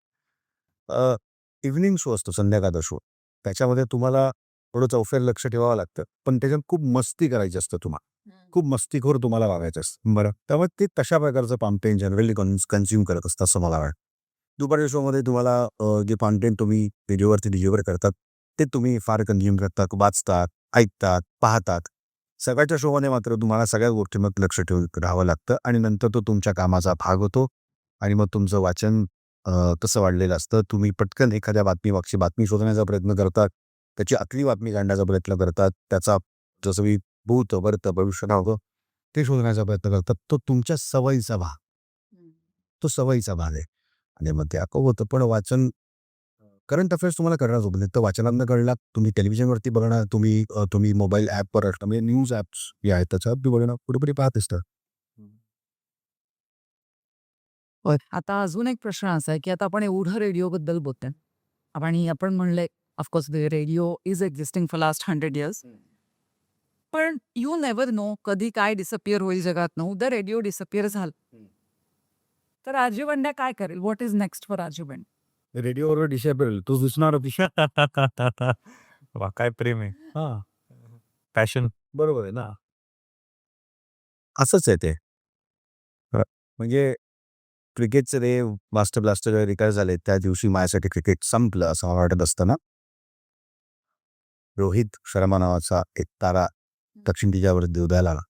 इव्हनिंग शो असतो, संध्याकाळचा शो. त्याच्यामध्ये तुम्हाला थोडं चौफेर लक्ष ठेवावं लागतं. पण त्याच्यात खूप मस्ती करायची असतं तुम्हाला. खूप मस्तीखोर तुम्हाला वागायचं असतं. बरं. त्यामुळे ते तशा प्रकारचं कॉन्टेंट जनरली कन्झ्युम करत असतं असं मला वाटतं. दुपारच्या शोमध्ये तुम्हाला जे कॉन्टेंट तुम्ही रेडिओवरती डिलिव्हर करतात, ते तुम्ही फार कन्झ्युम करतात, वाचतात, ऐकतात, पाहतात. सकाळच्या शोमध्ये मात्र तुम्हाला सगळ्या गोष्टींवर लक्ष ठेवून राहावं लागतं आणि नंतर तो तुमच्या कामाचा भाग होतो आणि मग तुमचं वाचन तसं वाढलेलं असतं. तुम्ही पटकन एखाद्या बातमीमागची बातमी शोधण्याचा प्रयत्न करतात. त्याची आखरी बातमी काढण्याचा प्रयत्न करतात. त्याचा जसं मी भूत, वर्त, भविष्य होतं ते शोधण्याचा प्रयत्न करतात. तो तुमच्या सवयीचा भाग. तो सवयीचा भाग आहे. आणि मग ते आपोआप होतं. पण वाचन करंट अफेअर्स तुम्हाला कळणारच होतं. तर वाचनातनं कळणार. तुम्ही टेलिव्हिजनवरती बघणार, तुम्ही मोबाईल ॲपवर असणार म्हणजे न्यूज ॲप्स जे आहेत त्याच्यावर बघणार कुठेतरी पाहत असतात. आता अजून एक प्रश्न असा आहे की आता आपण एवढं रेडिओबद्दल बोलतोय आणि आपण म्हणले of course the radio is existing for last 100 years. पण यू नेव्हर नो कधी काय डिसअपिअर होईल जगात उद्या रेडिओ डिसअपिअर झाला तर आजी बंड्या काय करेल? व्हॉट इज नेक्स्ट फॉर आजी बंड? रेडिओवर डिसेबल तू दिसणार होती. वा काय प्रेम आहे. हा पॅशन बरोबर आहे ना. असंच आहे ते. म्हणजे क्रिकेटचे ते मास्टर ब्लास्टर जेव्हा रिटायर झाले त्या दिवशी माझ्यासाठी क्रिकेट संपलं असं मला वाटत असताना रोहित शर्मा नावाचा एक तारा दक्षिण दिशावरती उदयाला आला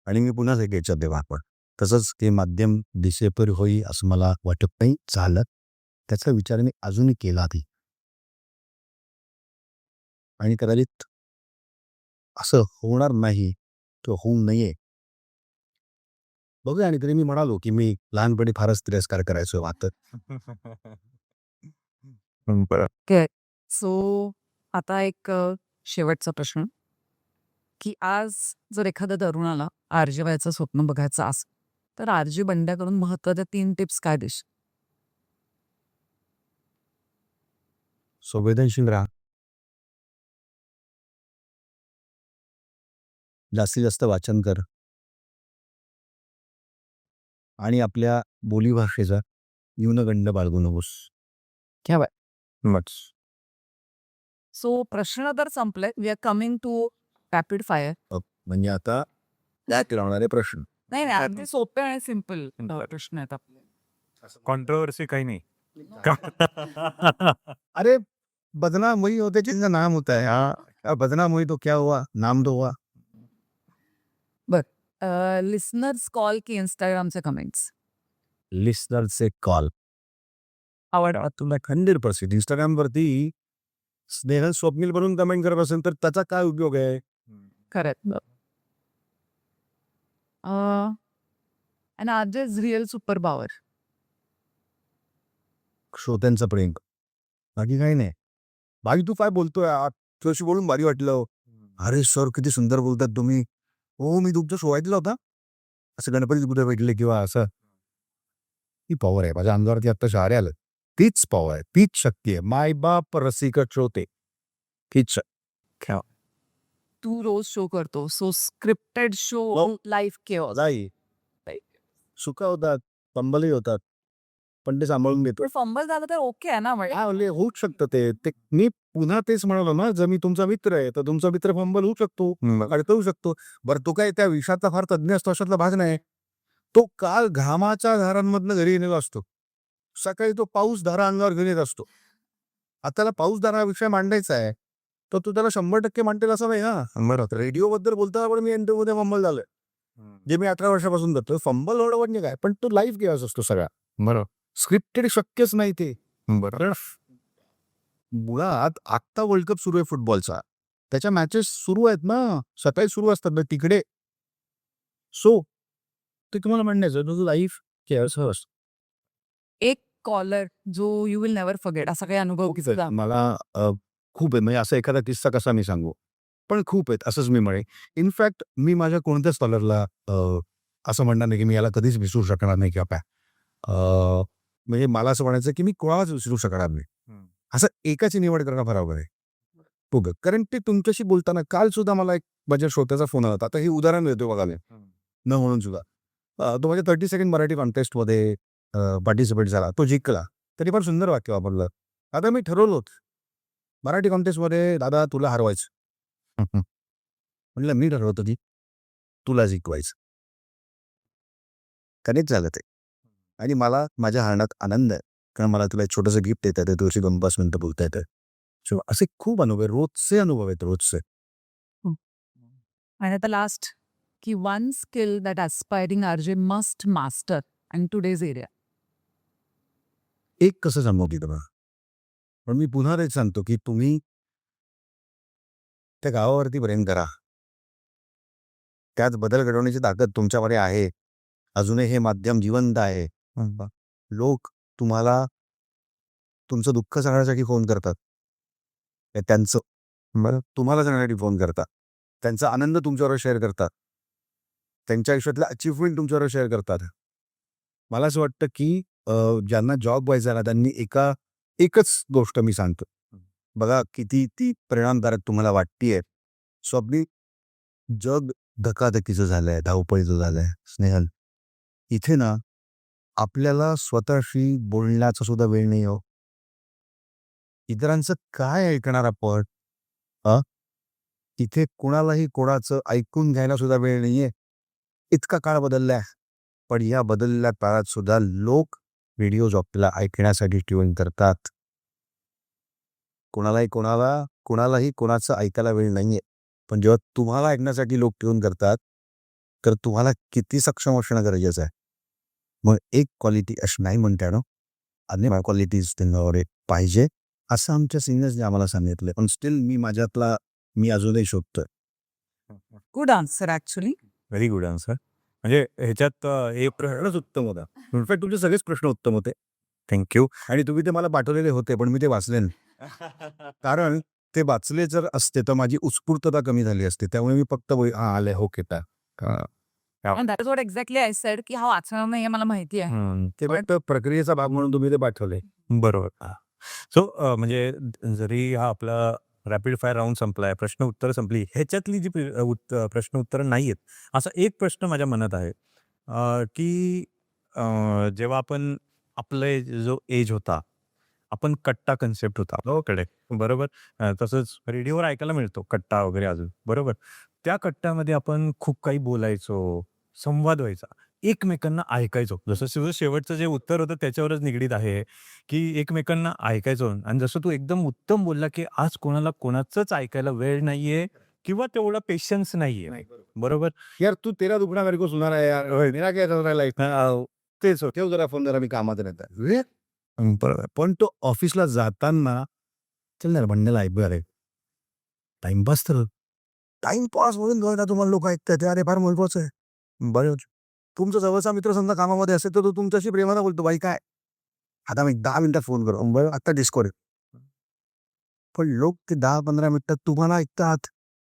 आणि मी पुन्हा क्रिकेटच्या देवाण तसंच ते माध्यम दिसेपर होई असं मला वाटत नाही झालं. त्याचा विचार मी अजूनही केला आधी आणि कदाचित असं होणार नाही तो होऊ नये. बघूया. आणि तरी मी म्हणालो की मी लहानपणी फारच तिरस्कार करायचो आता. सो आता एक शेवटचा प्रश्न की आज जर एखाद्या तरुणाला आरजे व्हायचं स्वप्न बघायचं असेल तर आरजे बंड्याकडून महत्वाच्या 3 टिप्स काय देशील? संवेदनशील राहा. जास्तीत जास्त वाचन कर आणि आपल्या बोलीभाषेचा न्यूनगंड बाळगू नकोस. मच सो प्रश्न तर संपले. We are coming to rapid fire. म्हणजे आता त्यात लावणारे प्रश्न. नाही नाही अगदी सोपे आणि सिम्पल प्रश्न आहेत आपले. कॉन्ट्रोवर्सी काही नाही. अरे बदनाम वही होते जिनका नाम होता है. हाँ बदनाम हुई तो क्या हुआ, नाम तो हुआ. लिसनर्स कॉल की इंस्टाग्रामचे कमेंट्स? लिस्नरचे कॉल आवडा तुला 100%. इंस्टाग्रामवरती स्नेहल स्वप्नील बनून कमेंट करत असेल तर त्याचा काय उपयोग आहे? Correct. And RJ's real super power? श्रोत्यांचं प्रेम. बाकी काही नाही. बाकी तू काय बोलतोय तुझ्याशी बोलून भारी वाटलं. अरे सर किती सुंदर बोलतात तुम्ही. हो मी तुमचा शो ऐकला होता. असं गणपती कुठे भेटले किंवा असं. ही पॉवर आहे माझ्या अंगावरती आत्ता शहारे आलं. तीच पॉवर आहे, तीच शक्ती आहे. मायबाप रसिक श्रोते तीच तू रोज शो करतो so scripted show life chaos. जाई सुका होतात, पंबलही होतात, पण ते सांभाळून घेतो. पण फंबल झालं तर ओके आहे ना? म्हणजे होऊच शकतं ते. मी पुन्हा तेच म्हणालो ना, जर मी तुमचा मित्र आहे तर तुमचा मित्र फंबल होऊ शकतो, अडकवू शकतो. बरं तो काय त्या विषयाचा फार तज्ञ असतो अशातला भाग नाही. तो काल घामाच्या धारांमधनं घरी येलेला असतो. सकाळी तो पाऊस धारा अंगावर घेऊन येत असतो. आता त्याला पाऊस धारा विषय मांडायचा आहे तर तो त्याला 100% मांडेल असं नाही. बरोबर. रेडिओबद्दल बोलताना पण मी इंटरव्ह्यूमध्ये फंबल झालोय जे मी 18 वर्षापासून करतो. फंबल होणं म्हणजे काय, पण तो लाईव्ह गेअर्स असतो सगळा. बरोबर. स्क्रिप्टेड शक्यच नाही ते. बरोबर. मुळात आत्ता वर्ल्ड कप सुरू आहे फुटबॉलचा. त्याच्या मॅचेस सुरू आहेत ना, सकाळी सुरू असतात ना तिकडे. सो ते तुम्हाला म्हणण्याचं तुझं लाईफ केअर्स फर्स्ट. एक कॉलर जो यू विल नेव्हर फॉरगेट असा काही अनुभव किस्सा? मला खूप आहे. म्हणजे असा एखादा किस्सा कसा मी सांगू, पण खूप आहेत असंच मी म्हणेन. इनफॅक्ट मी माझ्या कोणत्याच कॉलरला असं म्हणणार नाही की मी याला कधीच विसरू शकणार नाही किंवा काय. म्हणजे मला असं म्हणायचं की मी कोणालाच विसरू शकणार नाही. असं एकाची निवड करणं फार अवघड आहे. खूप आहे. कारण ते तुमच्याशी बोलताना काल सुद्धा मला एक माझ्या श्रोत्याचा फोन आला होता. आता हे उदाहरण देतो बघा मी न म्हणून सुद्धा. तो माझ्या 30 सेकंड मराठी कॉन्टेस्टमध्ये पार्टिसिपेट झाला. तो जिंकला. तरी फार सुंदर वाक्य वापरलं. आता मी ठरवलं होतं मराठी कॉन्टेस्टमध्ये दादा तुला हरवायचं. म्हणलं मी ठरवतो की तुला जिंकवायचं. कनेक्ट झालं ते आणि मला माझ्या हारण्यात आनंद आहे. कारण मला तुला एक छोटंसं गिफ्ट देता येतं. तुझी 2-5 मिनिटं बोलता येतं. सो असे खूप अनुभव आहे. रोजचे अनुभव आहेत रोजचे. आणि आता लास्ट की one skill that aspiring RJ must master in today's area? एक कसं सांगू की तुम्हाला, पण मी पुन्हा तेच सांगतो की तुम्ही त्या गावावरती प्रेम करा. त्यात बदल घडवण्याची ताकद तुमच्यामध्ये आहे. अजूनही हे माध्यम जिवंत आहे. लोक तुम्हाला तुमचं दुःख सांगण्यासाठी फोन करतात. त्यांचं बरं तुम्हाला सांगण्यासाठी फोन करतात. त्यांचा आनंद तुमच्याबरोबर शेअर करतात. त्यांच्या आयुष्यातल्या अचिव्हमेंट तुमच्याबरोबर शेअर करतात. मला असं वाटतं की ज्यांना जॉब व्हायचा ना त्यांनी एकच गोष्ट मी सांगतो. बघा किती ती परिणामकारक तुम्हाला वाटतीये. स्वप्नी जग धकाधकीचं झालंय, धावपळीचं झालंय स्नेहल. इथे ना आपल्याला स्वतःशी बोलण्याचा सुद्धा वेळ नाही हो. इतरांचं काय ऐकणार आपण? तिथे कुणालाही कोणाचं ऐकून घ्यायला सुद्धा वेळ नाहीये. इतका काळ बदललाय. पण या बदललेल्या काळात सुद्धा लोक व्हिडिओज आपल्याला ऐकण्यासाठी ट्यून करतात. कोणालाही कोणाचं ऐकायला वेळ नाहीये. पण जेव्हा तुम्हाला ऐकण्यासाठी लोक ट्यून करतात, तर तुम्हाला किती सक्षम असणं गरजेचं आहे. मग एक क्वालिटी अशी नाही म्हणता येणार. अनेक क्वालिटीज त्यांच्याकडे पाहिजे, असं आमच्या सिनियर्सने आम्हाला सांगितलं. पण स्टील मी अजूनही शोधतोय. Good answer actually. Very good answer. म्हणजे ह्याच्यात हे प्रश्नच उत्तम होता. इनफॅक्ट तुमचे सगळेच प्रश्न उत्तम होते. थँक्यू. आणि तुम्ही ते मला पाठवलेले होते, पण मी ते वाचले नाही. कारण ते वाचले जर असते तर माझी उत्स्फूर्तता कमी झाली असते. त्यामुळे मी फक्त आले हो की that is what exactly I said की हा वाचणार नाहीये मला माहिती आहे. ते फक्त प्रक्रियेचा भाग म्हणून तुम्ही ते पाठवले. बरोबर. सो म्हणजे जरी हा आपला रॅपिड फायर राऊंड संपलाय, प्रश्न उत्तर संपली, ह्याच्यातली जी प्रश्न उत्तरं नाही आहेत, असा एक प्रश्न माझ्या मनात आहे की जेव्हा आपण आपले जो एज होता, आपण कट्टा कन्सेप्ट होता आपल्याकडे, बरोबर. तसंच रेडिओवर ऐकायला मिळतो कट्टा वगैरे अजून, बरोबर. त्या कट्ट्यामध्ये आपण खूप काही बोलायचो, संवाद व्हायचा, एकमेकांना ऐकायचो. जसं तुझं शेवटचं जे उत्तर होतं त्याच्यावरच निगडीत आहे की एकमेकांना ऐकायचो. आणि जसं तू एकदम उत्तम बोलला की आज कोणाला कोणाचंच ऐकायला वेळ नाहीये किंवा तेवढा पेशन्स नाहीये, बरोबर. यार तू तेरा दुगना मेरे को सुना रहा है यार. मेरा क्या चल रहा है लाईफ. तेच ठेव जरा फोन, जरा मी कामात येत. बरोबर. पण तो ऑफिसला जाताना चल ना म्हणण्याला ऐकूया रे. टाइमपास तर टाइमपास म्हणून ना तुम्हाला लोक ऐकतात ते, अरे फार महत्वाचं आहे. बरं, तुमचा जवळचा मित्र समजा कामामध्ये असेल तर तो तुमच्याशी प्रेमानं बोलतो, बाई काय आता मी 10 मिनिटात फोन करू, बरं आता डिस्कॉर्ड. पण लोक ते 10-15 मिनिटात तुम्हाला ऐकतात,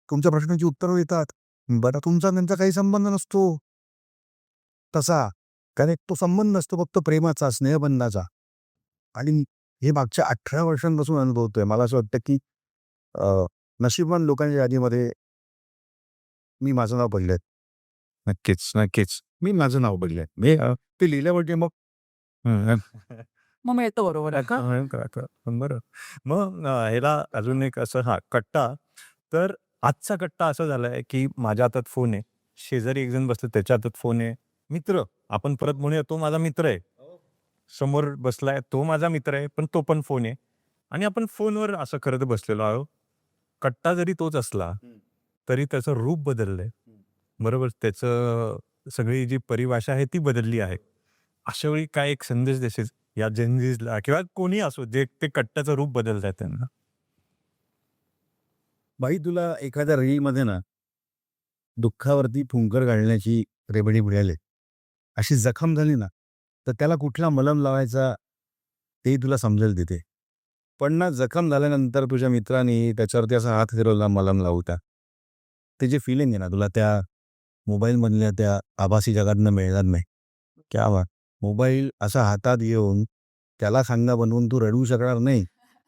तुमच्या प्रश्नांची उत्तरं देतात. बरं तुमचा त्यांचा काही संबंध नसतो तसा. कारण तो संबंध नसतो फक्त प्रेमाचा, स्नेहबंधाचा. आणि हे मागच्या 18 वर्षांपासून अनुभवतोय. मला असं वाटतं की नशीबवान लोकांच्या यादीमध्ये मी माझं नाव पडलंय. नक्कीच, नक्कीच. मी माझं नाव पडलंय. मी ते लिहिल्यावरती मग मग मिळतं बरोबर आहे का? बरं. मग ह्याला अजून एक असं कट्टा. तर आजचा कट्टा असा झालाय की माझ्या हातात फोन आहे, शेजारी एक जण बसतो त्याच्या हातात फोन आहे. मित्र, आपण परत म्हणूया तो माझा मित्र आहे. समोर बसलाय तो माझा मित्र आहे, पण तो पण फोन आहे. आणि आपण फोनवर असं करत बसलेलो आहोत. कट्टा जरी तोच असला तरी त्याचं रूप बदललंय, बरोबर. त्याचं सगळी जी परिभाषा आहे ती बदलली आहे. अशा वेळी काय एक संदेश देशील या जेनझीजला किंवा कोणी असो जे ते कट्ट्याचं रूप बदलतायत त्यांना? बाई तुला एखाद्या रीलमध्ये ना दुःखावरती फुंकर घालण्याची रेमेडी मिळाली, अशी जखम झाली ना तर त्याला कुठला मलम लावायचा ते तुला समजेल तिथे. पण ना जखम झाल्यानंतर तुझ्या मित्राने त्याच्यावरती असा हात फिरवला मलम लावता, ते जे फिलिंग आहे ना तुला त्या मोबाईलमधल्या त्या आभासी जगातनं मिळणार नाही. क्या बात. मोबाईल असा हातात घेऊन त्याला खांदा बनवून तू रडू शकणार नाही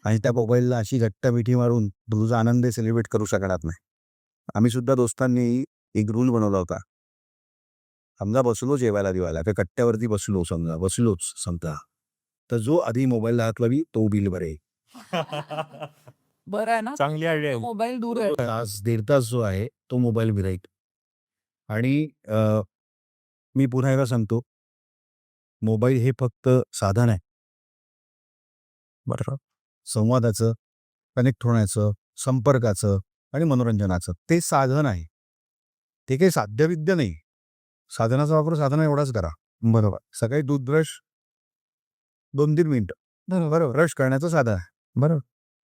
आणि त्या मोबाईलला अशी घट्ट मिठी मारून तुझा आनंद सेलिब्रेट करू शकणार नाही. आम्ही सुद्धा दोस्तांनी एक रूल बनवला होता. समजा बसलो जेवायला दिवायला त्या कट्ट्यावरती बसलोच समजा, तर जो आधी मोबाईलला हात लावी तो बिल भरे. बरं आहे ना, चांगली आयडिया. मोबाईल दूर आहे. तास 1.5 तास जो आहे तो मोबाईल गिराईक. आणि मी पुन्हा एकदा सांगतो, मोबाईल हे फक्त साधन आहे. बरोबर. संवादाचं, कनेक्ट होण्याचं, संपर्काचं आणि मनोरंजनाचं ते साधन आहे. ते काही साध्यविद्या नाही. साधनाचा वापर साधना एवढाच करा. बरोबर. सकाळी दूध ब्रश 2-3 मिनिटं. बरोबर. ब्रश करण्याचं साधन आहे. बरोबर.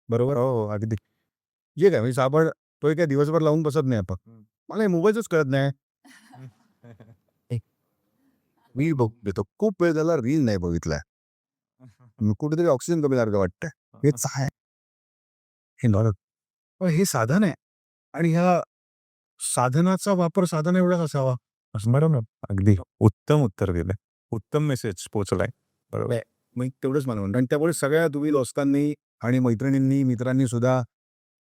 बरोबर. हो, अगदी. जे काय म्हणजे साबण तो काय दिवसभर लावून बसत नाही आपण. मला मोबाईलच कळत नाही. रील बघतो. खूप वेळ झाला रील नाही बघितलाय. कुठेतरी ऑक्सिजन कमी झालं वाटतंय. हेच आहे. हे नॉर्मल. पण हे साधन आहे आणि ह्या साधनाचा वापर साधन एवढाच असावा. बरोबर. अगदी उत्तम उत्तर दिलं. उत्तम मेसेज पोहोचलाय. बरोबर. मग तेवढंच मला म्हणतो आणि त्यामुळे सगळ्या तुम्ही दोस्तांनी आणि मैत्रिणींनी मित्रांनी सुद्धा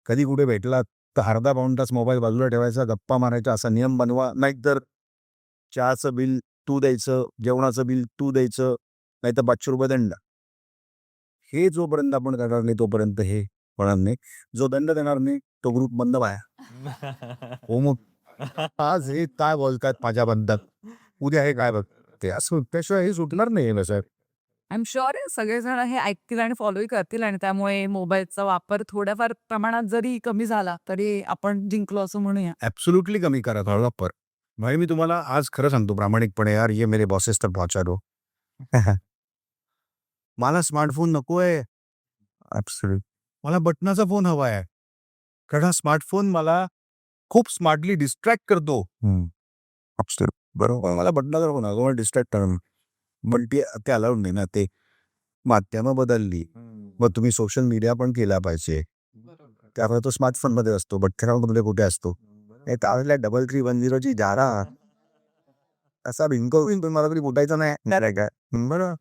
कधी कुठे भेटलात तर अर्धा पाऊण तास मोबाईल बाजूला ठेवायचा, गप्पा मारायचा असा नियम बनवा. नाहीतर चहाचं बिल तू द्यायचं, जेवणाचं बिल तू द्यायचं, नाहीतर ₹500 दंड. हे जोपर्यंत आपण करणार नाही तोपर्यंत हे होणार नाही. जो दंड देणार नाही तो ग्रुप बंद व्हाया. हो मग आज हे काय बोलतात माझ्याबद्दल, उद्या हे काय बघते, असं त्याशिवाय हे सुटणार नाही हे साहेब. आय एम शुअर सगळेजण हे ऐकतील आणि फॉलोही करतील आणि त्यामुळे मोबाईलचा वापर थोड्याफार प्रमाणात जरी कमी झाला तरी आपण जिंकलो असं म्हणूया. ॲब्सोल्युटली कमी करा थोडा पर. भाई मी तुम्हाला आज खरं सांगतो प्रामाणिकपणे, यार ये मेरे बॉसेस तक पहुंचा दो. मला स्मार्टफोन नको आहे. ॲब्सोल्यूट मला बटनाचा फोन हवा आहे. कारण हा स्मार्टफोन मला खूप स्मार्टली डिस्ट्रॅक्ट करतो. ॲब्सोल्यूट बरोबर. मला बटनाचा फोन हवा, मला डिस्ट्रॅक्ट करणं. पण ते अलाउड नाही ना. ते माध्यमं बदलली. मग तुम्ही सोशल मीडिया पण केला पाहिजे. त्यामुळे तो स्मार्टफोनमध्ये असतो, बटनामध्ये कुठे असतो. हे त्यावेळेला 3310ची जारा असा भिंकवून पण मला कधी फुटायचं नाही काय. बरं.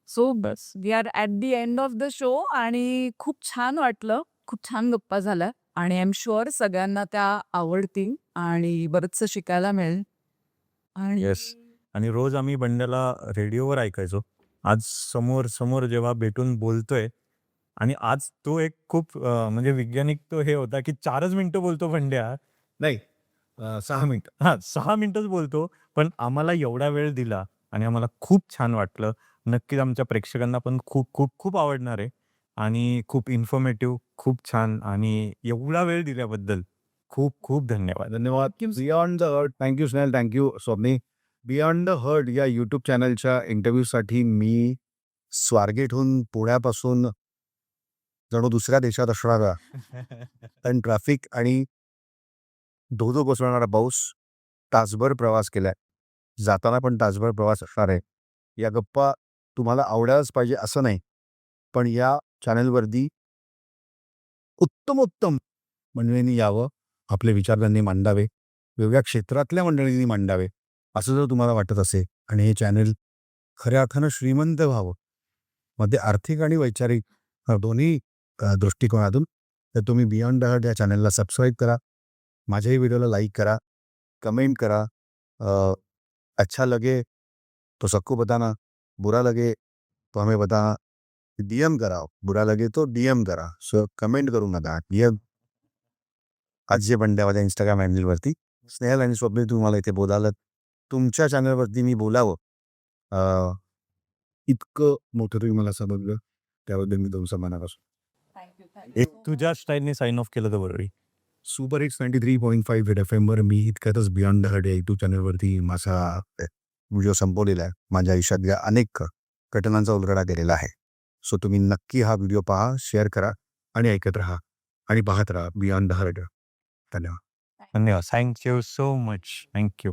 सो बस we are at the end of the show आणि खूप छान वाटलं. खूप छान गप्पा झाल्या आणि आय एम शुअर सगळ्यांना त्या आवडतील आणि बरंचसं शिकायला मिळेल. आणि येस. आणि रोज आम्ही बंड्याला रेडिओवर ऐकायचो. आज समोर जेव्हा भेटून बोलतोय आणि आज तो एक खूप म्हणजे वैज्ञानिक तो हे होता की 4च मिनिटं बोलतो बंड्या. नाही 6 मिनिटं. हां, 6 मिनिटंच बोलतो. पण आम्हाला एवढा वेळ दिला आणि आम्हाला खूप छान वाटलं. नक्कीच आमच्या प्रेक्षकांना पण खूप आवडणार आहे आणि खूप इन्फॉर्मेटिव्ह, खूप छान आणि एवढा वेळ दिल्याबद्दल खूप धन्यवाद. धन्यवाद. Beyond the heart. Thank you Snehal, thank you Swapni. Beyond the heart या यूट्यूब चॅनलच्या इंटरव्ह्यूसाठी मी स्वारगेटहून पुण्यापासून जणू दुसऱ्या देशात असणारा पण ट्रॅफिक आणि धो कोसळणारा पाऊस, तासभर प्रवास केलाय. जाताना पण तासभर प्रवास असणार आहे. या गप्पा तुम्हाला आवडायलाच पाहिजे असं नाही, पण या चॅनलवरती उत्तम मंडळींनी यावं, आपले विचार त्यांनी मांडावे, वेगवेगळ्या क्षेत्रातल्या मंडळींनी मांडावे, असं जर तुम्हाला वाटत असेल आणि हे चॅनल खऱ्या अर्थानं श्रीमंत व्हावं, मध्ये आर्थिक आणि वैचारिक दोन्ही दृष्टिकोनातून, तर तुम्ही बियॉन्ड द हर्ट या चॅनलला सबस्क्राईब करा. माझ्याही व्हिडिओला लाईक करा, कमेंट करा. अच्छा लगे तो सबको बताना, बुरा लगे तो हमें बताना. DM करा, बुरा लगे तो DM करा. सो कमेंट करू नका. DM आजी बंड्यावाल्या इंस्टाग्राम हँडलवरती. स्नेहल आणि स्वप्नील तुम्हाला इथे बोलावलं, तुमच्या चॅनलवरती मी बोलावं, इतकं मोठं तुम्ही मला समजलं, त्याबद्दल मी तुमचा मनापासून. एक तुझ्या स्टाईलने साइन ऑफ केलं तर बरं होईल. सुपर हिट्स 93.5 हिट FM मी इतक्यातच बियॉन्ड द हर्ट या यूट्यूब चॅनलवरती माझा व्हिडिओ संपवलेला आहे. माझ्या आयुष्यातल्या अनेक घटनांचा उलगडा केलेला आहे. सो तुम्ही नक्की हा व्हिडिओ पहा, शेअर करा आणि ऐकत राहा आणि पाहत राहा बियॉन्ड द हर्ट. धन्यवाद. धन्यवाद. Thank you so much. Thank you.